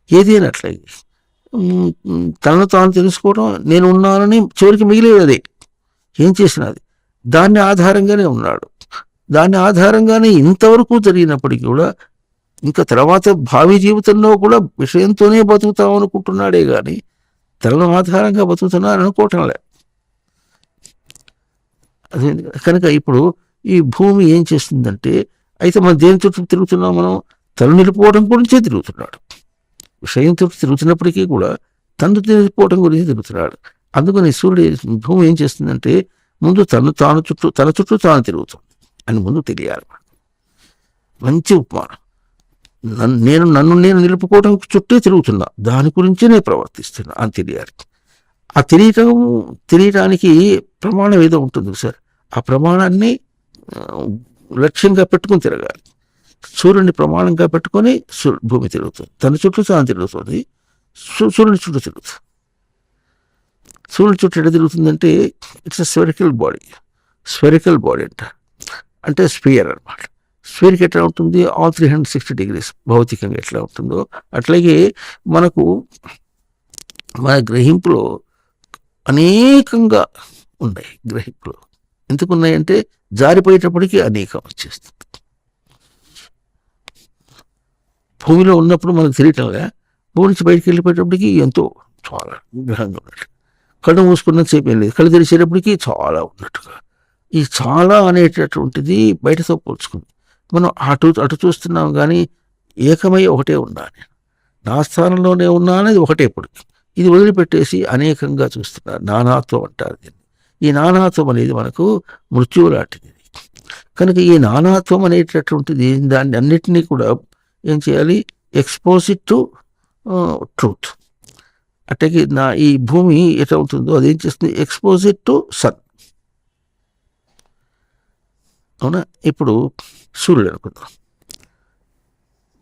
ఏదైనా అట్లాగే తనను తాను తెలుసుకోవడం, నేను ఉన్నానని చివరికి మిగిలేదు అదే ఏం చేసినది. దాన్ని ఆధారంగానే ఉన్నాడు. దాన్ని ఆధారంగానే ఇంతవరకు జరిగినప్పటికీ కూడా ఇంకా తర్వాత భావి జీవితంలో కూడా విషయంతోనే బతుకుతాం అనుకుంటున్నాడే కానీ తనను ఆధారంగా బతుకుతున్నాను అనుకోవటం లేదు. అదే కనుక ఇప్పుడు ఈ భూమి ఏం చేస్తుందంటే, అయితే మనం దేని చుట్టూ తిరుగుతున్నాం? మనం తను నిలుపుకోవడం గురించే తిరుగుతున్నాడు. విషయం చుట్టూ తిరుగుతున్నప్పటికీ కూడా తను నిలుపుకోవడం గురించి తిరుగుతున్నాడు. అందుకని భూమి ఏం చేస్తుందంటే ముందు తన చుట్టూ తాను తిరుగుతుంది అని ముందు తెలియాలి. మంచి ఉపమానం. నన్ను నేను నిలుపుకోవడం చుట్టూ తిరుగుతున్నా, దాని గురించే నేను ప్రవర్తిస్తున్నా అని తెలియాలి. ఆ తెలియటానికి ప్రమాణం ఏదో ఉంటుంది సార్. ఆ ప్రమాణాన్ని లక్ష్యంగా పెట్టుకుని తిరగాలి. సూర్యుని ప్రమాణంగా పెట్టుకొని భూమి తిరుగుతుంది, తన చుట్టూ తాను తిరుగుతుంది, సూర్యుని చుట్టూ తిరుగుతుంది. సూర్యుని చుట్టూ ఎట్లా తిరుగుతుందంటే ఇట్స్ స్పెరికల్ బాడీ అంటే స్పియర్ అనమాట. స్పియర్కి ఎట్లా ఉంటుంది? ఆల్ 360 degrees భౌతికంగా ఎట్లా ఉంటుందో అట్లాగే మనకు మన గ్రహింపులో అనేకంగా ఉన్నాయి. గ్రహింపులో ఎందుకు ఉన్నాయంటే జారిపోయేటప్పటికీ అనేకం వచ్చేస్తుంది. భూమిలో ఉన్నప్పుడు మనకు తెలియటంగా భూమి నుంచి బయటికి వెళ్ళిపోయేటప్పటికి ఎంతో చాలా గ్రహంగా ఉన్నట్టు, కళ్ళు మూసుకున్నంతసేపు ఏం లేదు, కళ్ళు తెరిచేటప్పటికి చాలా ఉన్నట్టుగా. ఈ చాలా అనేటటువంటిది బయటతో పోల్చుకుంది. మనం అటు చూస్తున్నాం కానీ ఏకమై ఒకటే ఉన్నా, నా స్థానంలోనే ఉన్నా అనేది ఒకటే. ఇప్పుడు ఇది వదిలిపెట్టేసి అనేకంగా చూస్తున్నారు. నానాత్వం అంటారు దీన్ని. ఈ నానాత్వం అనేది మనకు మృత్యువు లాంటిది. కనుక ఈ నానాత్వం అనేటటువంటిది దాన్ని అన్నిటినీ కూడా ఏం చేయాలి? Expose it to truth. అట్టకి ఈ భూమి ఎట్లా ఉంటుందో అదేం చేస్తుంది? Expose it to sun. అవునా? ఇప్పుడు సూర్యుడు అనుకుందాం,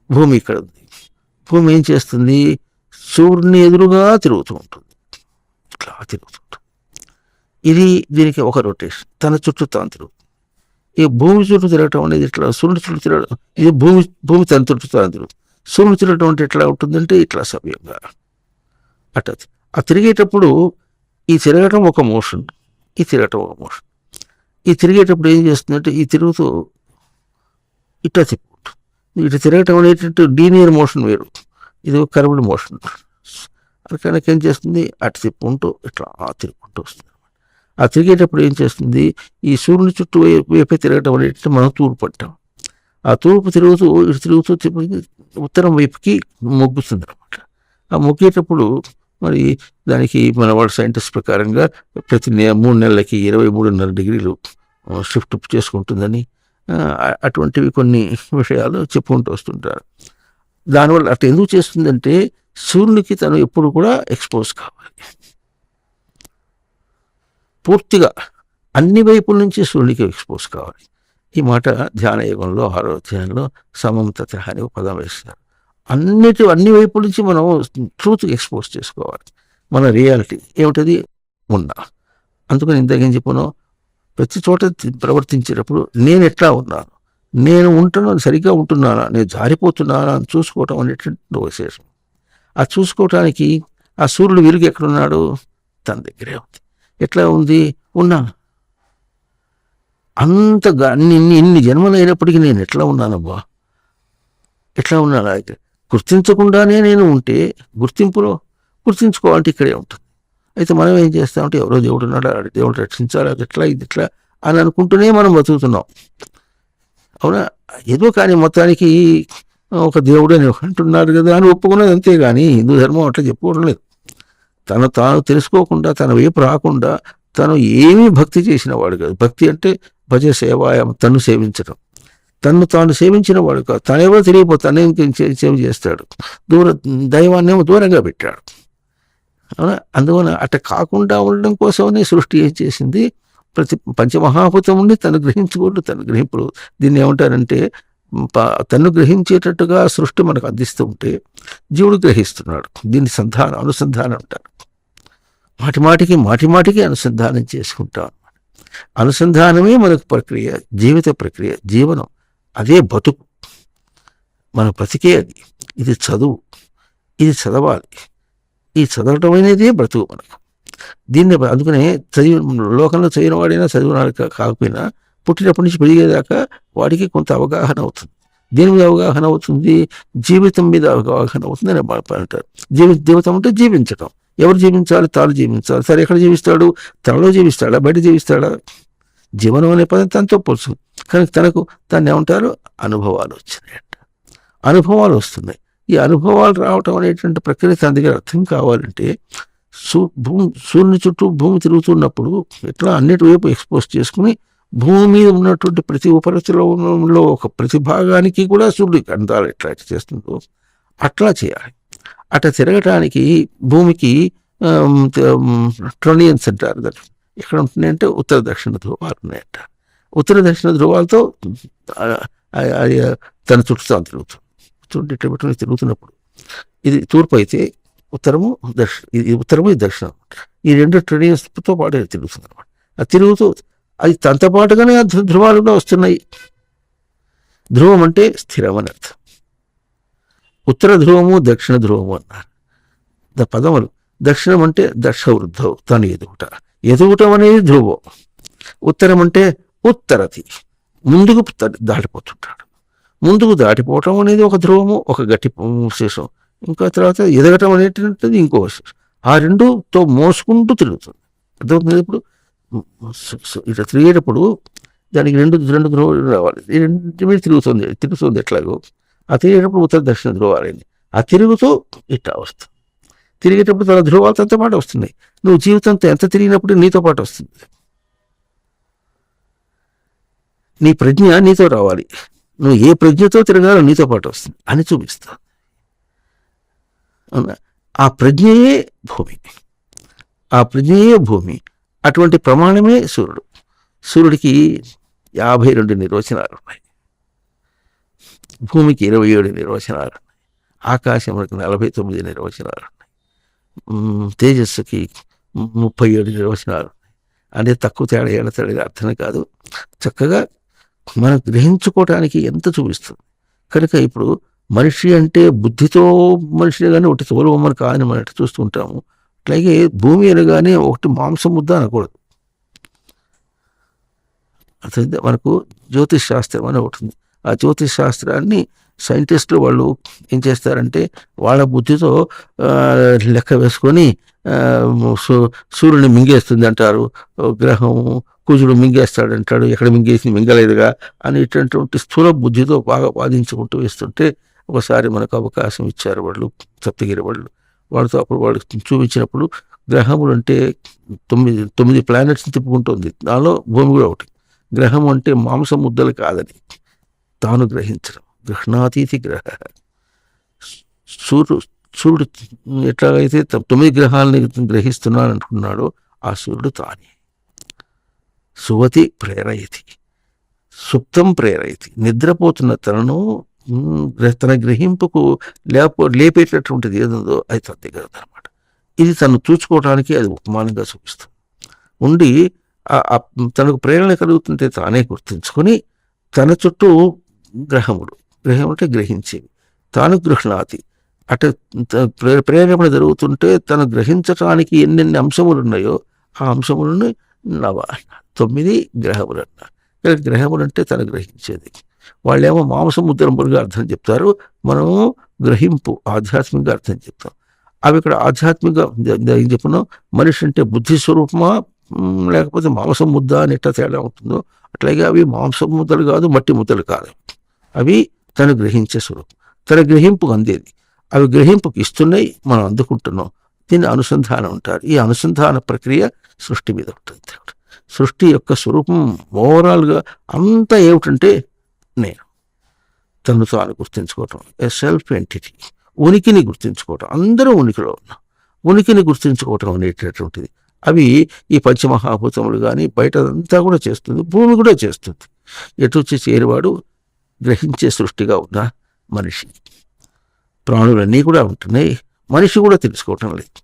భూమి ఇక్కడ ఉంది. భూమి ఏం చేస్తుంది? సూర్యుని ఎదురుగా తిరుగుతూ ఉంటుంది, ఇట్లా తిరుగుతుంటుంది. దీనికి ఒక రొటేషన్, తన చుట్టూ తాను తిరుగుతుంది. ఈ భూమి చుట్టూ తిరగటం అనేది ఇట్లా సూర్యుడి చుట్టూ తిరగడం, ఇది భూమి తన చుట్టూ తాను తిరుగుతుంది. సూర్యుడు తిరగటం అంటే ఎట్లా ఉంటుందంటే ఇట్లా సవ్యంగా అట్ట. ఆ తిరిగేటప్పుడు ఈ తిరగటం ఒక మోషన్, ఈ తిరగటం ఒక మోషన్. ఈ తిరిగేటప్పుడు ఏం చేస్తుందంటే ఈ తిరుగుతూ ఇట్లా తిప్పుకుంటుంది. ఇటు తిరగటం అనేటట్టు లీనియర్ మోషన్ వేరు, ఇది ఒక కర్వ్డ్ మోషన్. కనుక ఏం చేస్తుంది, అటు తిప్పుకుంటూ ఇట్లా తిరుగుకుంటూ వస్తుంది. ఆ తిరిగేటప్పుడు ఏం చేస్తుంది, ఈ సూర్యుని చుట్టూ వైపే తిరగటం అనేటట్టు మనం తూర్పు అంటాం. ఆ తూర్పు తిరుగుతూ ఇటు తిరుగుతూ ఉత్తరం వైపుకి మొగ్గుతుంది అనమాట. ఆ మొగ్గేటప్పుడు మరి దానికి మన వాళ్ళ సైంటిస్ట్ ప్రకారంగా ప్రతి 3 నెలలకి 23.5 డిగ్రీలు షిఫ్ట్ చేసుకుంటుందని అటువంటివి కొన్ని విషయాలు చెప్పుకుంటూ వస్తుంటారు. దానివల్ల అట్లా ఎందుకు చేస్తుందంటే సూర్యునికి తను ఎప్పుడు కూడా ఎక్స్పోజ్ కావాలి, పూర్తిగా అన్ని వైపుల నుంచి సూర్యునికి ఎక్స్పోజ్ కావాలి. ఈ మాట ధ్యాన యోగంలో 6వ అధ్యాయంలో సమం తత అని ఒక పదం వేస్తారు. అన్ని వైపుల నుంచి మనం ట్రూత్ ఎక్స్పోజ్ చేసుకోవాలి, మన రియాలిటీ ఏమిటది ఉన్నా. అందుకని ఇంతకేం చెప్పాను, ప్రతి చోట ప్రవర్తించేటప్పుడు నేను ఎట్లా ఉన్నాను, నేను ఉంటున్నాను సరిగ్గా ఉంటున్నానా, నేను జారిపోతున్నానా అని చూసుకోవటం అనేటువంటి విశేషం. ఆ చూసుకోవటానికి ఆ సూర్యుడు వెలుగు ఎక్కడున్నాడు, తన దగ్గరే ఉంది. ఎట్లా ఉంది, ఉన్నాను. అంతగా ఇన్ని జన్మలు అయినప్పటికీ నేను ఎట్లా ఉన్నానబ్బా, ఎట్లా ఉన్నాను. గుర్తించకుండానే నేను ఉంటే గుర్తించుకోవాలంటే ఇక్కడే ఉంటుంది. అయితే మనం ఏం చేస్తామంటే ఎవరో దేవుడు ఉన్నాడు, దేవుడు రక్షించాలి, అది ఎట్లా ఇది ఎట్లా అని అనుకుంటూనే మనం బతుకుతున్నాం. అవునా, ఏదో కానీ మొత్తానికి ఒక దేవుడు అని అంటున్నారు కదా అని ఒప్పుకున్నది, అంతేగాని హిందూ ధర్మం అట్లా చెప్పుకోవడం లేదు. తాను తెలుసుకోకుండా తన వైపు రాకుండా తను ఏమీ భక్తి చేసిన వాడు కాదు. భక్తి అంటే భజ సేవాయం, తను సేవించడం. తాను సేవించిన వాడు కాదు, తనేవో తెలియపోతే తనే సేవ చేస్తాడు. దైవాన్నేమో దూరంగా పెట్టాడు. అవునా, అందువల్ల అట్ట కాకుండా ఉండడం కోసమనే సృష్టి ఏం చేసింది, ప్రతి పంచమహాభూతం ఉండి తను గ్రహించుకోండి, తను గ్రహింపుడు. దీన్ని ఏమంటారంటే తను గ్రహించేటట్టుగా సృష్టి మనకు అందిస్తూ ఉంటే జీవుడు గ్రహిస్తున్నాడు. దీన్ని అనుసంధానం అంటారు. మాటిమాటికి అనుసంధానం చేసుకుంటాం. అనుసంధానమే మనకు ప్రక్రియ, జీవిత ప్రక్రియ, జీవనం. అదే బతుకు, మన బ్రతికే అది. ఇది చదువు, ఇది చదవాలి. ఈ చదవటం అనేది బ్రతుకు మనకు. దీన్ని అందుకనే లోకంలో చదివిన వాడైనా చదివిన కాకపోయినా పుట్టినప్పటి నుంచి పెరిగేదాకా వాడికి కొంత అవగాహన అవుతుంది. దేని మీద అవగాహన అవుతుంది, జీవితం మీద అవగాహన అవుతుంది అని అంటారు. జీవితం అంటే జీవించటం. ఎవరు జీవించాలి, తాను జీవించాలి. సరే, ఎక్కడ జీవిస్తాడు, తనలో జీవిస్తాడా, బయట జీవిస్తాడా? జీవనం అనే పదం తనతో పోల్చు. కానీ దాన్ని ఏమంటారు, అనుభవాలు వచ్చినాయంట. అనుభవాలు వస్తున్నాయి. ఈ అనుభవాలు రావటం అనేటువంటి ప్రక్రియ తన దగ్గర అర్థం కావాలంటే సూర్యుని చుట్టూ భూమి తిరుగుతున్నప్పుడు ఎట్లా అన్నిటి వైపు ఎక్స్పోజ్ చేసుకుని భూమి మీద ఉన్నటువంటి ప్రతి ఉపరితలంలో ఒక ప్రతి భాగానికి కూడా సూర్యుడికి అందాలు ఎట్లా చేస్తుందో అట్లా చేయాలి. అట్లా తిరగటానికి భూమికి ట్రోనియన్స్ అంటారు. ఎక్కడ ఉంటున్నాయంటే ఉత్తర దక్షిణ ధ్రువాలు ఉన్నాయంట. ఉత్తర దక్షిణ ధ్రువాలతో తన చుట్టూ తాను తిరుగుతుంది. చూడండి, తిరుగుతున్నప్పుడు ఇది తూర్పు అయితే ఉత్తరము ఇది ఉత్తరము, ఇది దక్షిణం. ఈ రెండు ట్రోనియన్స్తో పాటు తిరుగుతుంది అనమాట. అది తిరుగుతూ అది తనతో పాటుగానే ఆ ధ్రువాలు కూడా వస్తున్నాయి. ధ్రువం అంటే స్థిరం అని అర్థం. ఉత్తర ధ్రువము, దక్షిణ ధ్రువము అన్నారు పదములు. దక్షిణం అంటే దక్ష వృద్ధవు, తను ఎదుగుటం అనేది ధ్రువం. ఉత్తరం అంటే ఉత్తరతి, ముందుకు దాటిపోతుంటాడు. ముందుకు దాటిపోవటం అనేది ఒక ధ్రువము, ఒక గట్టి విశేషం. ఇంకా తర్వాత ఎదగటం అనేటువంటిది ఇంకో విశేషం. ఆ రెండుతో మోసుకుంటూ తిరుగుతుంది. అర్థమవుతుంది. ఇప్పుడు ఇట్లా తిరిగేటప్పుడు దానికి రెండు ధ్రువాలు రావాలి. ఈ రెండు మీద తిరుగుతుంది ఎట్లాగో. ఆ తిరిగేటప్పుడు ఉత్తర దక్షిణ ధ్రువాలని ఆ తిరుగుతూ ఇట్లా వస్తుంది. తిరిగేటప్పుడు తన ధ్రువాలు తనతో పాటు వస్తున్నాయి. నువ్వు జీవితంతో ఎంత తిరిగినప్పుడు నీతో పాటు వస్తుంది. నీ ప్రజ్ఞ నీతో రావాలి. నువ్వు ఏ ప్రజ్ఞతో తిరగాలో నీతో పాటు వస్తుంది అని చూపిస్తా. ఆ ప్రజ్ఞయే భూమి. అటువంటి ప్రమాణమే సూర్యుడు. సూర్యుడికి 52 నిర్వచనాలు ఉన్నాయి. భూమికి 27 నిర్వచనాలు ఉన్నాయి. ఆకాశమునికి 49 నిర్వచనాలు ఉన్నాయి. తేజస్సుకి 37 నిర్వచనాలు ఉన్నాయి. అంటే తక్కువ తేడా ఏళ్ళ తేడా అర్థం కాదు. చక్కగా మనం గ్రహించుకోవటానికి ఎంత చూపిస్తుంది. కనుక ఇప్పుడు మనిషి అంటే బుద్ధితో మనిషిని కానీ ఒకటి తోలుబొమ్మని కాదని మనం చూస్తూ ఉంటాము. అట్లాగే భూమి అనగానే ఒకటి మాంసం ముద్ద అనకూడదు. అర్థమైందా? మనకు జ్యోతిష్ శాస్త్రం అని ఒకటి ఉంది. ఆ జ్యోతిష్ శాస్త్రాన్ని సైంటిస్టులు వాళ్ళు ఏం చేస్తారంటే వాళ్ళ బుద్ధితో లెక్క వేసుకొని సూర్యుని మింగేస్తుంది అంటారు, గ్రహం కుజుడు మింగేస్తాడంటాడు, ఎక్కడ మింగేసి మింగలేదుగా అనేటటువంటి స్థూల బుద్ధితో బాగా వాదించుకుంటూ వేస్తుంటే ఒకసారి మనకు అవకాశం ఇచ్చారు వాళ్ళు, సప్తగిరి వాళ్ళతో అప్పుడు వాళ్ళు చూపించినప్పుడు గ్రహములు అంటే 9 ప్లానెట్స్ని తిప్పుకుంటుంది, దానిలో భూమి కూడా ఒకటి. గ్రహం అంటే మాంసం ముద్దలు కాదని తాను గ్రహించడం, గ్రహణాతీతి గ్రహ. సూర్యుడు ఎట్లాగైతే 9 గ్రహాలని గ్రహిస్తున్నాను అనుకున్నాడో ఆ సూర్యుడు తానే. సువతి ప్రేరయతి, సుప్తం ప్రేరయతి, నిద్రపోతున్న తనను తన గ్రహింపుకు లేపేటటువంటిది ఏదో అది తన దగ్గర ఉందన్నమాట. ఇది తను చూసుకోవడానికి అది ఉపమానంగా చూపిస్తుంది. ఉండి తనకు ప్రేరణ కలుగుతుంటే తానే గుర్తుంచుకొని తన చుట్టూ గ్రహములు అంటే గ్రహించేవి, తాను గృహణాతి అటు ప్రేరేపణ జరుగుతుంటే తను గ్రహించటానికి ఎన్నెన్ని అంశములు ఉన్నాయో ఆ అంశములను 9 గ్రహములు అన్నారు. గ్రహములు అంటే తను గ్రహించేది. వాళ్ళేమో మాంసం ముద్రములుగా అర్థం చెప్తారు, మనము గ్రహింపు ఆధ్యాత్మికంగా అర్థం చెప్తాం. అవి ఇక్కడ ఆధ్యాత్మికంగా ఏం చెప్పినాం, మనిషి అంటే బుద్ధి స్వరూపమా లేకపోతే మాంసం ముద్ద అని ఎట్లా తేడా ఉంటుందో అట్లాగే అవి మాంసం ముద్దలు కాదు, మట్టి ముద్దలు కాదు, అవి తను గ్రహించే స్వరూపం, తన గ్రహింపుకు అందేది. అవి గ్రహింపుకి ఇస్తున్నాయి, మనం అందుకుంటున్నాం. దీన్ని అనుసంధానం అంటారు. ఈ అనుసంధాన ప్రక్రియ సృష్టి మీద ఉంటుంది. సృష్టి యొక్క స్వరూపం ఓవరాల్గా అంతా ఏమిటంటే నేను, తను తాను గుర్తించుకోవటం, ఏ సెల్ఫ్ ఎంటిటీ, ఉనికిని గుర్తించుకోవటం. అందరూ ఉనికిలో ఉన్నాం, ఉనికిని గుర్తించుకోవటం అనేటటువంటిది అవి ఈ పంచమహాభూతములు కానీ బయటదంతా కూడా చేస్తుంది, భూమి కూడా చేస్తుంది. ఎటు వచ్చి చేరువాడు గ్రహించే సృష్టిగా ఉన్న మనిషి. ప్రాణులన్నీ కూడా ఉంటున్నాయి, మనిషి కూడా తెలుసుకోవటం లేదు.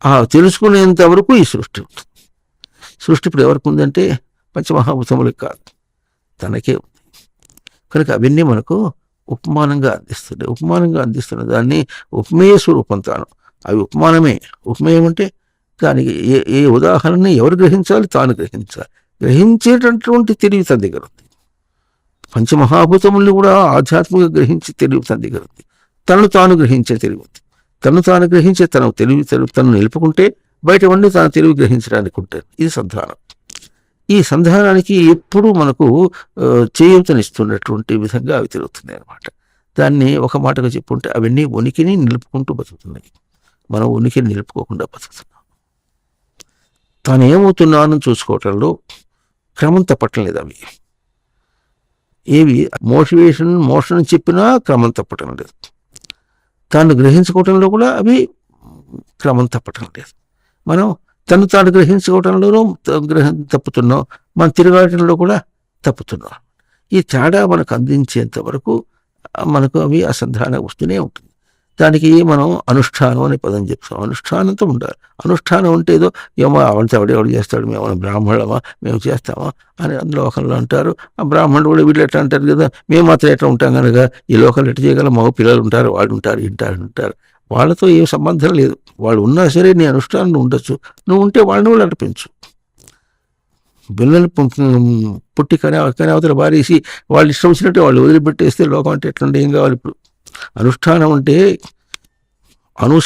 ఆ తెలుసుకునేంత వరకు ఈ సృష్టి ఉంటుంది. సృష్టి ఇప్పుడు ఎవరికి ఉందంటే పంచమహాభూతములకు కాదు, తనకే ఉంది. కనుక అవన్నీ మనకు ఉపమానంగా అందిస్తున్నాయి. ఉపమానంగా అందిస్తున్న దాన్ని ఉపమేయ స్వరూపం తాను. అవి ఉపమానమే. ఉపమేయం అంటే దానికి ఏ ఉదాహరణని ఎవరు గ్రహించాలి, తాను గ్రహించాలి. గ్రహించేటటువంటి తెలివి తన దగ్గర ఉంది. పంచమహాభూతముల్ని కూడా ఆధ్యాత్మికంగా గ్రహించే తెలివి తన దగ్గర ఉంది. తను తాను గ్రహించే తెలివి ఉంది. తను తాను గ్రహించే తన తెలివి తను నిలుపుకుంటే బయట ఉండి తన తెలివి గ్రహించడానికి ఉంటుంది. ఇది సంధానం. ఈ సంధానానికి ఎప్పుడూ మనకు చేయూతనిస్తున్నటువంటి విధంగా అవి తిరుగుతున్నాయి అన్నమాట. దాన్ని ఒక మాటగా చెప్పుకుంటే అవన్నీ ఉనికిని నిలుపుకుంటూ బతుకుతున్నాయి, మనం ఉనికిని నిలుపుకోకుండా బతుకుతున్నాం. తాను ఏమవుతున్నాను చూసుకోవటంలో క్రమం తప్పటం లేదు. అవి ఏవి మోషన్ చెప్పినా క్రమం తప్పటం లేదు. తాను గ్రహించుకోవటంలో కూడా అవి క్రమం తప్పటం లేదు. మనం తాను గ్రహించుకోవటంలోనూ తప్పుతున్నాం, మనం తిరగటంలో కూడా తప్పుతున్నాం. ఈ తేడా మనకు అందించేంత వరకు మనకు అవి అసంధానం వస్తూనే ఉంటుంది. దానికి మనం అనుష్ఠానం అనే పదం చెప్తాం. అనుష్ఠానంతో ఉండాలి. అనుష్ఠానం అంటే ఏదో ఏమో అవంతా ఎవడు చేస్తాడు, మేము బ్రాహ్మణమా, మేము చేస్తామా అని లోకంలో అంటారు. ఆ బ్రాహ్మణుడు కూడా వీళ్ళు ఎట్లా అంటారు కదా, మేము మాత్రం ఎట్లా ఉంటాం కనుక ఈ లోకంలో ఎట్లా చేయగలం, మా పిల్లలు ఉంటారు, వాళ్ళు ఉంటారు, ఉంటారు. వాళ్ళతో ఏం సంబంధం లేదు. వాళ్ళు ఉన్నా సరే నీ అనుష్ఠానం ఉండొచ్చు, నువ్వు ఉంటే వాళ్ళని కూడా నడిపించు. పిల్లలు పుట్టి కానీ అవతల బారేసి వాళ్ళు ఇష్టం వచ్చినట్టు వాళ్ళు వదిలిపెట్టేస్తే లోకం అంటే ఎట్లుంటే ఏం కావాలి. ఇప్పుడు అనుష్ఠానం అంటే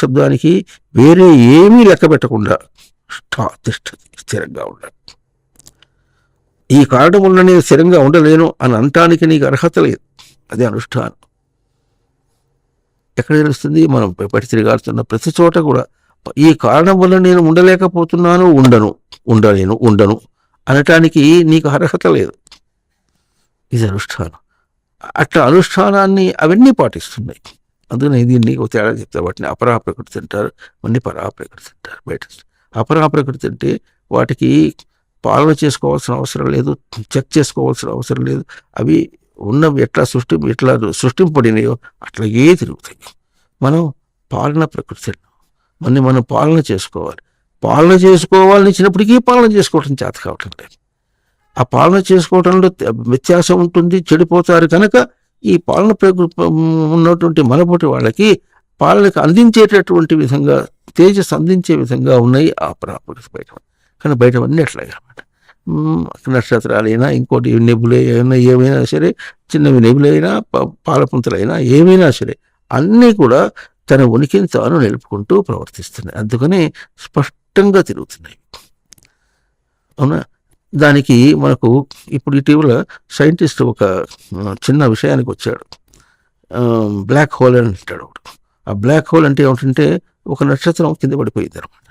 శబ్దానికి వేరే ఏమీ లెక్క పెట్టకుండా స్థిరంగా ఉండాలి. ఈ కారణం వల్ల నేను స్థిరంగా ఉండలేను అని అనటానికి నీకు అర్హత లేదు. అదే అనుష్ఠానం. ఎక్కడ తెలుస్తుంది? మనం పట్టి తిరిగాడుతున్న ప్రతి చోట కూడా ఈ కారణం వల్ల నేను ఉండలేకపోతున్నాను, ఉండను అనటానికి నీకు అర్హత లేదు. ఇది అనుష్ఠానం. అట్లా అనుష్ఠానాన్ని అవన్నీ పాటిస్తున్నాయి. అందుకని దీన్ని ఒక తేడా చెప్తారు. వాటిని అపరా ప్రకృతి అంటారు, అన్ని పరా ప్రకృతి అంటారు. బయట అపరా ప్రకృతి అంటే వాటికి పాలన చేసుకోవాల్సిన అవసరం లేదు, చెక్ చేసుకోవాల్సిన అవసరం లేదు. అవి ఉన్నవి ఎట్లా సృష్టింపబడినాయో అట్లాగే తిరుగుతాయి. మనం పాలన ప్రకృతి, మనం పాలన చేసుకోవాలి. పాలన చేసుకోవాలని ఇచ్చినప్పటికీ పాలన చేసుకోవటం చేత కావటం లేదు. ఆ పాలన చేసుకోవటంలో వ్యత్యాసం ఉంటుంది, చెడిపోతారు. కనుక ఈ పాలన ఉన్నటువంటి మనపోటి వాళ్ళకి పాలనకు అందించేటటువంటి విధంగా తేజస్ అందించే విధంగా ఉన్నాయి ఆ ప్రాపర్టీస్ బయట. కానీ బయటవన్నీ అట్లాగే అనమాట. నక్షత్రాలైనా ఇంకోటి నెబులే ఏమైనా సరే, చిన్నవి నెబులైనా పాలపుంతలైనా ఏమైనా సరే అన్నీ కూడా తన ఉనికిని తాను నిలుపుకుంటూ ప్రవర్తిస్తున్నాయి. అందుకని స్పష్టంగా తిరుగుతున్నాయి. అవునా? దానికి మనకు ఇప్పుడు ఇటీవల సైంటిస్ట్ ఒక చిన్న విషయానికి వచ్చాడు. బ్లాక్ హోల్ అని అంటాడు ఒకడు. ఆ బ్లాక్ హోల్ అంటే ఏమిటంటే ఒక నక్షత్రం కింద పడిపోయింది అనమాట.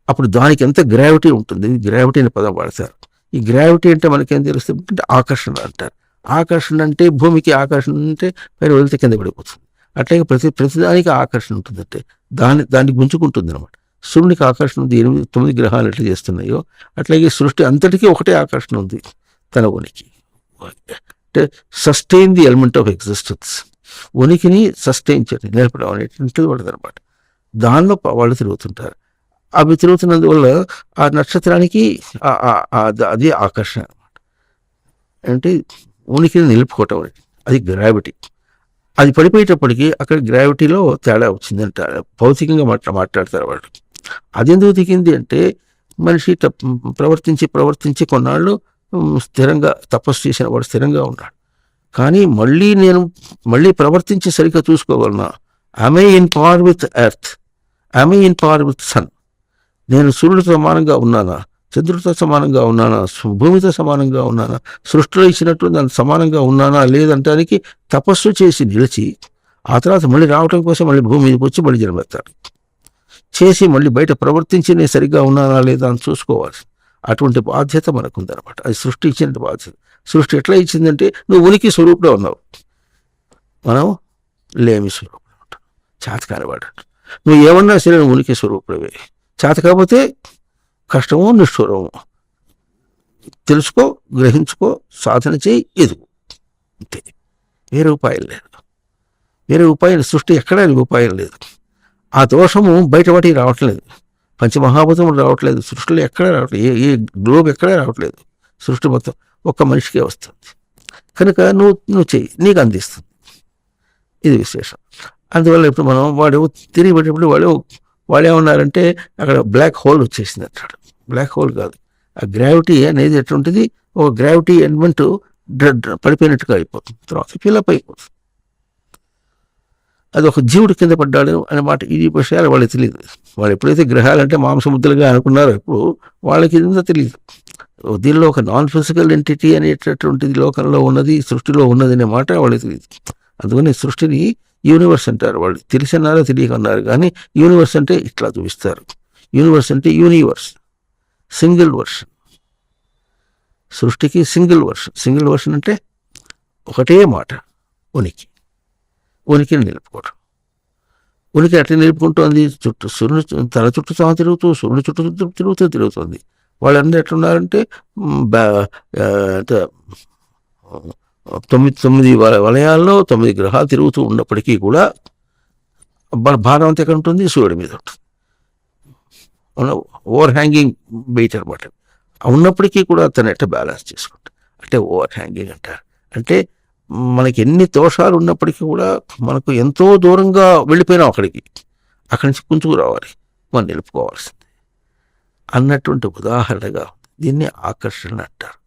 అప్పుడు దానికి ఎంత గ్రావిటీ ఉంటుంది, గ్రావిటీ అనే పదం వాడతారు. ఈ గ్రావిటీ అంటే మనకేం తెలుస్తుంది అంటే ఆకర్షణ అంటారు. ఆకర్షణ అంటే భూమికి ఆకర్షణ అంటే పైన వెళ్తే కింద పడిపోతుంది. అట్లాగే ప్రతిదానికి ఆకర్షణ ఉంటుందంటే దాన్ని గుంజుకుంటుంది అనమాట. సూర్యునికి ఆకర్షణ ఉంది, 8-9 గ్రహాలు ఎట్లా చేస్తున్నాయో అట్లాగే సృష్టి అంతటికీ ఒకటే ఆకర్షణ ఉంది తన ఉనికి. అంటే sustain the element of existence, ఉనికిని సస్టైన్ చేయడం నేర్పడం అనేటువంటిది పడుతుంది అనమాట. దానిలో వాళ్ళు తిరుగుతుంటారు. అవి తిరుగుతున్నందువల్ల ఆ నక్షత్రానికి అది ఆకర్షణ అనమాట. అంటే ఉనికిని నిలుపుకోవటం అనేది అది గ్రావిటీ. అది పడిపోయేటప్పటికి అక్కడ గ్రావిటీలో తేడా వచ్చిందంటారు, భౌతికంగా మాట్లాడతారు వాళ్ళు. అది ఎందుకు దిగింది అంటే మనిషి ప్రవర్తించి కొన్నాళ్ళు స్థిరంగా తపస్సు చేసిన వాడు స్థిరంగా ఉన్నాడు. కానీ మళ్ళీ ప్రవర్తించి సరిగ్గా చూసుకోగలనా? I empower with earth, I empower with sun. నేను సూర్యుడితో సమానంగా ఉన్నానా, చంద్రుడితో సమానంగా ఉన్నానా, భూమితో సమానంగా ఉన్నానా, సృష్టిలో ఇచ్చినట్లు దానికి సమానంగా ఉన్నానా లేదంటానికి తపస్సు చేసి నిలిచి ఆ తర్వాత మళ్ళీ రావటం కోసం మళ్ళీ భూమి మీదకి వచ్చి మళ్ళీ జన్మెత్తాడు. చేసి మళ్ళీ బయట ప్రవర్తించి నేను సరిగ్గా ఉన్నానా లేదా అని చూసుకోవాలి. అటువంటి బాధ్యత మనకుందనమాట. అది సృష్టి ఇచ్చిన బాధ్యత. సృష్టి ఎట్లా ఇచ్చిందంటే నువ్వు ఉనికి స్వరూపులో ఉన్నావు, మనం లేమి స్వరూపులో ఉంటాం, చేతకానివాడు. నువ్వు ఏమన్నా సరే నువ్వు ఉనికి స్వరూపుడవే. చేత కాకపోతే కష్టమో నిష్ఠూరమో తెలుసుకో, గ్రహించుకో, సాధన చేయి, ఎదుగు, అంతే. వేరే ఉపాయం లేదు. వేరే ఉపాయం సృష్టి ఎక్కడా ఉపాయం లేదు. ఆ దోషము బయట వాటికి రావట్లేదు, పంచమహాభూతములు రావట్లేదు, సృష్టిలో ఎక్కడా రావట్లేదు, ఏ గ్లోబ్ ఎక్కడా రావట్లేదు. సృష్టి మొత్తం ఒక్క మనిషికే వస్తుంది కనుక నువ్వు చెయ్యి, నీకు అందిస్తుంది. ఇది విశేషం. అందువల్ల ఇప్పుడు మనం వాడు తిరిగి పెట్టేప్పుడు వాళ్ళు ఏమన్నారంటే అక్కడ బ్లాక్ హోల్ వచ్చేసింది అంటాడు. బ్లాక్ హోల్ కాదు, ఆ గ్రావిటీ అనేది ఎటువంటిది, ఒక గ్రావిటీ ఎలిమెంట్ పడిపోయినట్టుగా అయిపోతుంది, తర్వాత ఫిలప్ అయిపోతుంది. అది ఒక జీవుడు కింద పడ్డాడు అనే మాట. ఈ విషయాలు వాళ్ళకి తెలియదు. వాళ్ళు ఎప్పుడైతే గ్రహాలంటే మాంసముద్రలుగా అనుకున్నారో ఇప్పుడు వాళ్ళకి ఇదంతా తెలియదు. దీనిలో ఒక నాన్ ఫిజికల్ ఎంటిటీ అనేటటువంటిది లోకంలో ఉన్నది, సృష్టిలో ఉన్నది అనే మాట వాళ్ళకి తెలియదు. అందుకని సృష్టిని యూనివర్స్ అంటారు. వాళ్ళు తెలిసన్నారో తెలియకన్నారు, కానీ యూనివర్స్ అంటే ఇట్లా చూపిస్తారు. యూనివర్స్ అంటే యూనివర్స్, సింగిల్ వర్షన్. సృష్టికి సింగిల్ వర్షన్ అంటే ఒకటే మాట, ఉనికిని నిలుపుకోవడం. ఉనికి అట్లా నిలుపుకుంటోంది. సూర్యుడు తల చుట్టూ తాను తిరుగుతూ, సూర్యుడు చుట్టూ తిరుగుతుంది. వాళ్ళందరూ ఎట్లున్నారంటే 9 వలయాల్లో 9 గ్రహాలు తిరుగుతూ ఉన్నప్పటికీ కూడా భారం అంతా ఎక్కడ ఉంటుంది, సూర్యుడి మీద ఉంటుంది. ఓవర్ హ్యాంగింగ్ వెయిట్ అనమాట. ఉన్నప్పటికీ కూడా తను ఎట్లా బ్యాలెన్స్ చేసుకుంటాడు అంటే ఓవర్ హ్యాంగింగ్ అంటారు. అంటే మనకి ఎన్ని దోషాలు ఉన్నప్పటికీ కూడా మనకు ఎంతో దూరంగా వెళ్ళిపోయినాం, అక్కడి నుంచి పుంజుకు రావాలి, మనం నిలుపుకోవాల్సింది అన్నటువంటి ఉదాహరణగా దీన్ని ఆకర్షణ అంటారు.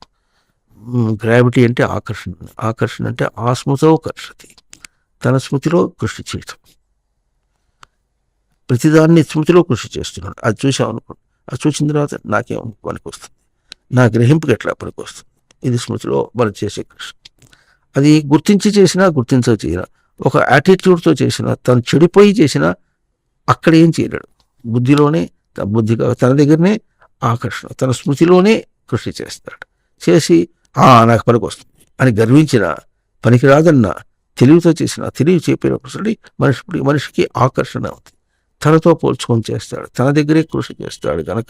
గ్రావిటీ అంటే ఆకర్షణ అంటే ఆస్మృతో కర్షతి, తన స్మృతిలో కృషి చేయటం. ప్రతిదాన్ని స్మృతిలో కృషి చేస్తున్నాడు. అది చూసాం అనుకోండి, అది చూసిన తర్వాత నాకేం పనికి వస్తుంది, నా గ్రహింపుకి ఎట్లా పనికి వస్తుంది, ఇది స్మృతిలో మనం చేసే కృషి. అది గుర్తించి చేసినా గుర్తించక చేసినా, ఒక యాటిట్యూడ్తో చేసినా, తను చెడిపోయి చేసినా అక్కడ ఏం చేయలేడు. బుద్ధిలోనే తన దగ్గరనే ఆకర్షణ, తన స్మృతిలోనే కృషి చేస్తాడు. చేసి నాకు పనికి వస్తుంది అని గర్వించిన, పనికి రాదన్న తెలివితో చేసిన, తెలివి చెప్పిన కృషి మనిషికి ఆకర్షణ అవుతుంది. తనతో పోల్చుకొని చేస్తాడు, తన దగ్గరే కృషి చేస్తాడు కనుక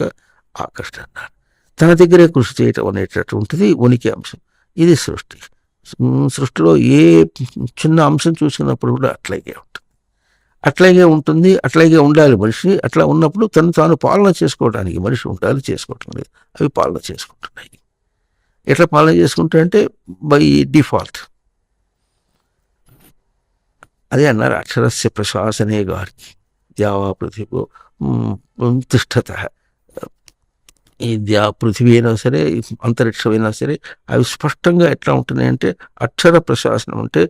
ఆకర్షణ అన్నాడు. తన దగ్గరే కృషి చేయటం అనేటటువంటిది ఉనికి అంశం. ఇది సృష్టిలో ఏ చిన్న అంశం చూసినప్పుడు కూడా అట్లాగే ఉంటుంది, అట్లాగే ఉండాలి మనిషి. అట్లా ఉన్నప్పుడు తాను పాలన చేసుకోవడానికి మనిషి ఉండాలి, చేసుకోవటం లేదు. అవి పాలన చేసుకుంటున్నాయి. ఎట్లా పాలన చేసుకుంటాయంటే బై డిఫాల్ట్. అదే అన్నారు అక్షరస్య ప్రశాసనే గారికి ద్యావా పృథివో తిష్టత. ఈ పృథివీ అయినా సరే అంతరిక్షమైనా సరే అవి స్పష్టంగా ఎట్లా ఉంటున్నాయంటే అక్షర ప్రశాసనం అంటే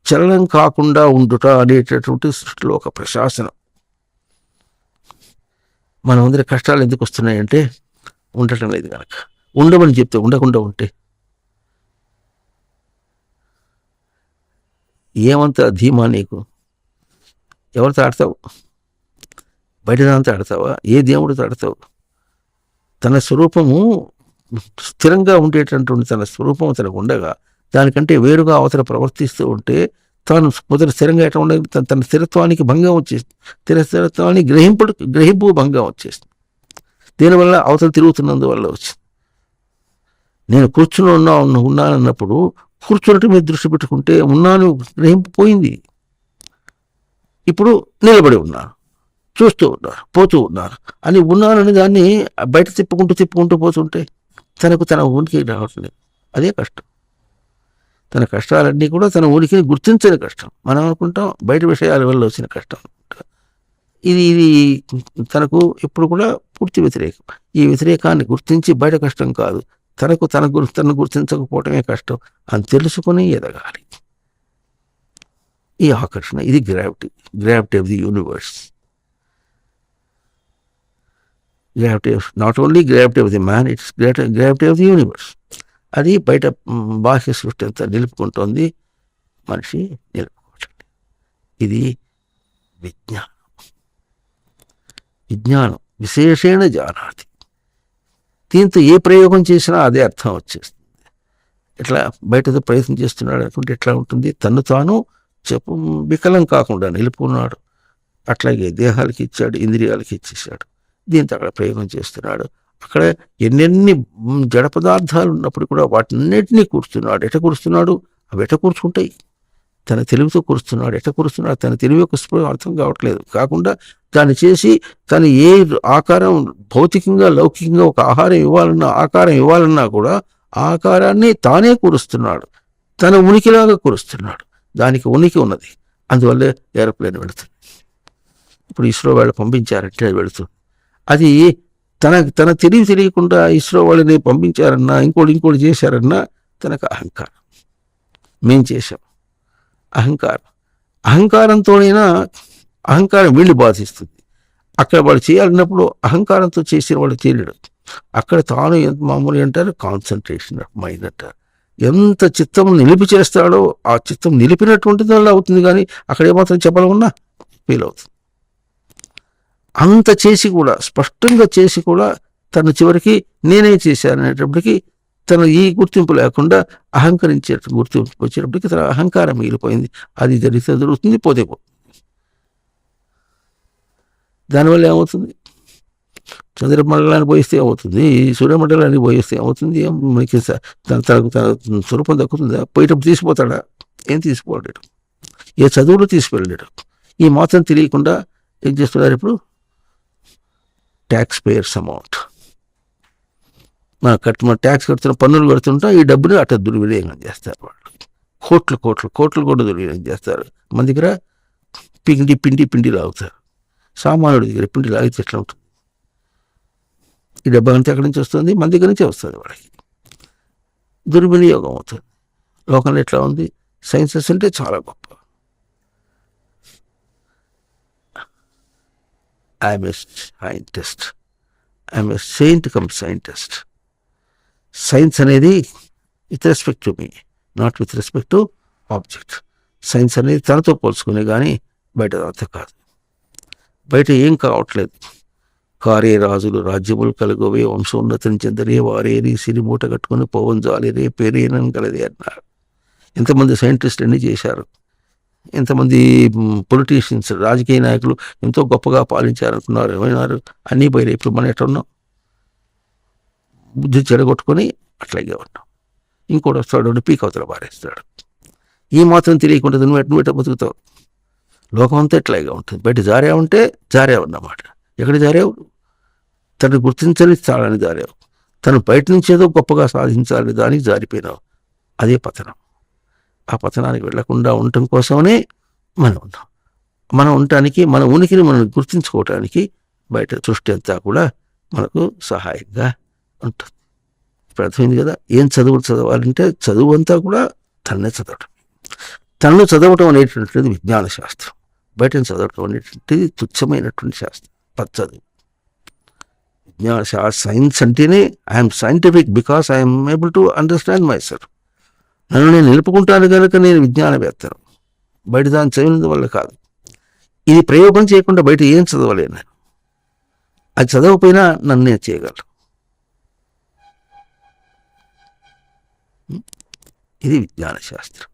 చలనం కాకుండా ఉండుట అనేటటువంటి సృష్టిలో ఒక ప్రశాసనం. మన అందరి కష్టాలు ఎందుకు వస్తున్నాయంటే ఉండటం లేదు కనుక. ఉండమని చెప్తే ఉండకుండా ఉంటే ఏమంత ధీమా నీకు? ఎవరితో ఆడతావు? బయటదాంతో ఆడతావా? ఏ దేవుడితో ఆడతావు? తన స్వరూపము స్థిరంగా ఉండేటటువంటి తన స్వరూపం తనకు ఉండగా దానికంటే వేరుగా అవతల ప్రవర్తిస్తూ ఉంటే తాను మొదటి స్థిరంగా ఎట్లా ఉండే తన స్థిరత్వానికి భంగం వచ్చేస్తుంది. స్థిరత్వానికి గ్రహింపు భంగం వచ్చేస్తుంది. దీనివల్ల అవతల తిరుగుతున్నందువల్ల వచ్చింది. నేను కూర్చుని ఉన్నానన్నప్పుడు కూర్చున్నట్టు మీద దృష్టి పెట్టుకుంటే ఉన్నాను గ్రహింపు పోయింది. ఇప్పుడు నిలబడి ఉన్నాను, చూస్తూ ఉన్నారు, పోతూ ఉన్నారు అని ఉన్నానని దాన్ని బయట తిప్పుకుంటూ పోతుంటే తన ఉనికి రావట్లేదు. అదే కష్టం. తన కష్టాలన్నీ కూడా తన ఉనికిని గుర్తించని కష్టం. మనం అనుకుంటాం బయట విషయాల వల్ల వచ్చిన కష్టం. ఇది తనకు ఎప్పుడు కూడా పూర్తి వ్యతిరేకం. ఈ వ్యతిరేకాన్ని గుర్తించి బయట కష్టం కాదు, తనను గుర్తించకపోవటమే కష్టం అని తెలుసుకుని ఎదగాలి. ఈ ఆకర్షణ, ఇది gravity of the universe. Not only gravity of the man, it's gravity of the universe. అది బయట బాహ్య సృష్టి అంతా నిలుపుకుంటోంది, మనిషి నిలుపుకోవట్లేదు. ఇది విజ్ఞానం విశేషేణ జానాతి. దీంతో ఏ ప్రయోగం చేసినా అదే అర్థం వచ్చేస్తుంది. ఇట్లా బయటతో ప్రయత్నం చేస్తున్నాడు అనుకుంటే ఎట్లా ఉంటుంది? తను తాను వికలం కాకుండా నిలుపుకున్నాడు. అట్లాగే దేహాలకి ఇచ్చాడు, ఇంద్రియాలకి ఇచ్చేసాడు. దీంతో అక్కడ ప్రయోగం చేస్తున్నాడు. అక్కడ ఎన్నెన్ని జడ పదార్థాలు ఉన్నప్పుడు కూడా వాటిన్నిటినీ కూర్చున్నాడు. ఎట కూర్చున్నాడు? అవి ఎట కూర్చుంటాయి? తన తెలివితో కూర్చున్నాడు. ఎట కూర్చున్నాడు? తన తెలివి యొక్క స్పృహ అర్థం కావట్లేదు. కాకుండా దాన్ని చేసి తను ఏ ఆకారం భౌతికంగా లౌకికంగా ఒక ఆకారం ఇవ్వాలన్నా కూడా ఆకారాన్ని తానే కూరుస్తున్నాడు. తన ఉనికిలాగా కూరుస్తున్నాడు. దానికి ఉనికి ఉన్నది. అందువల్లే ఏరోప్లేన్ వెళుతుంది. ఇప్పుడు ఇస్రో వాళ్ళు పంపించారంటే అది వెళుతుంది. అది తన తెలియకుండా ఇస్రో వాళ్ళని పంపించారన్నా ఇంకోటి చేశారన్నా తనకు అహంకారం. మేం చేశాం. అహంకారంతోనైనా అహంకారం వీళ్ళు బాధిస్తుంది. అక్కడ వాళ్ళు చేయాలన్నప్పుడు అహంకారంతో చేసిన వాళ్ళు చేయలేడు. అక్కడ తాను ఎంత మామూలు అంటారు కాన్సన్ట్రేషన్ ఆఫ్ మైండ్ అంటారు. ఎంత చిత్తం నిలిపి చేస్తాడో ఆ చిత్తం నిలిపినటువంటిది వల్ల అవుతుంది. కానీ అక్కడ ఏమాత్రం చెప్పాలన్నా ఫీల్ అవుతుంది. అంత చేసి కూడా స్పష్టంగా చేసి కూడా తను చివరికి నేనే చేశాను అనేటప్పటికీ తన ఈ గుర్తింపు లేకుండా అహంకరించే గుర్తింపు వచ్చేటప్పటికి తన అహంకారం మిగిలిపోయింది. అది జరుగుతుంది, పోతే పోతుంది. దానివల్ల ఏమవుతుంది? చంద్రమండలాన్ని పోయిస్తే ఏమవుతుంది? సూర్యమండలాన్ని పోయిస్తే ఏమవుతుంది? మనకి తన స్వరూపం దక్కుతుందా? పోయేటప్పుడు తీసిపోతాడా? ఏం తీసిపోలేడు. ఏ చదువులు తీసుకెళ్ళాడు. ఈ మాత్రం తెలియకుండా ఏం చేస్తున్నారు ఇప్పుడు? ట్యాక్స్ పేయర్స్ అమౌంట్, మన ట్యాక్స్ కడుతున్న పన్నులు కడుతుంటా ఈ డబ్బుని అట్లా దుర్వినియోగం చేస్తారు. వాళ్ళు కోట్లు కూడా దుర్వినియోగం చేస్తారు. మన దగ్గర పిండి లాగుతారు. సామాన్యుడి దగ్గర పిండి లాగితే ఎట్లా ఉంటుంది? ఈ డబ్బు అంతా ఎక్కడి నుంచి వస్తుంది? మన దగ్గర నుంచే వస్తుంది. వాళ్ళకి దుర్వినియోగం అవుతుంది. లోకంలో ఎట్లా ఉంది? సైన్సెస్ అంటే చాలా గొప్ప. I'm a scientist, I'm a saint cum scientist. Science అనేది with respect to me, not with respect to object. Science అనేది తనతో పోల్చుకునే కానీ బయట అంత కాదు. బయట ఏం కావట్లేదు. కారే రాజులు రాజ్యములు కలుగవే, వంశోన్నతం చెందరే, వారేరి సిరి మూట కట్టుకుని పోవం జాలిరే, పేరేనని కలదే అన్నారు. ఎంతమంది సైంటిస్టులు ఎన్ని చేశారు? ఎంతమంది పొలిటీషియన్స్, రాజకీయ నాయకులు ఎంతో గొప్పగా పాలించారనుకున్నారు. ఏమైనారు? అన్నీ పోయి ఇప్పుడు మనం ఎట్లా ఉన్నాం? బుద్ధి చెడగొట్టుకొని అట్లాగే ఉన్నాం. ఇంకోటి వస్తాడు, పీక్ అవతల పారేస్తాడు. ఈ మాత్రం తెలియకుండా నువ్వు ఎట్ట బతుకుతావు? లోకం అంతా ఎట్లాగే ఉంటుంది. బయట జారేవన్నమాట. ఎక్కడ జారేవు? తను గుర్తించని స్థానాన్ని జారేవు. తను బయట నుంచి ఏదో గొప్పగా సాధించాలని దానికి జారిపోయినావు. అదే పతనం. ఆ పతనానికి వెళ్లకుండా ఉండటం కోసమనే మనం ఉన్నాం. మనం ఉండటానికి, మన ఉనికిని మనం గుర్తించుకోవటానికి బయట సృష్టి అంతా కూడా మనకు సహాయంగా ఉంటుంది. ఇప్పుడు అర్థమైంది కదా. ఏం చదువులు చదవాలంటే చదువు అంతా కూడా తన్నే చదవటం. తనను చదవటం అనేటువంటిది విజ్ఞాన శాస్త్రం. బయటను చదవటం అనేటువంటిది తుచ్చమైనటువంటి శాస్త్రం, చదువు. విజ్ఞాన సైన్స్ అంటేనే I'm scientific because I'm able to understand my self. నన్ను నేను నిలుపుకుంటాను కనుక నేను విజ్ఞానవేత్తను. బయట దాన్ని చదివినందు వల్ల కాదు. ఇది ప్రయోగం చేయకుండా బయట ఏం చదవలేను. అది చదవకపోయినా నన్ను నేను చేయగలను. ఇది విజ్ఞాన శాస్త్రం.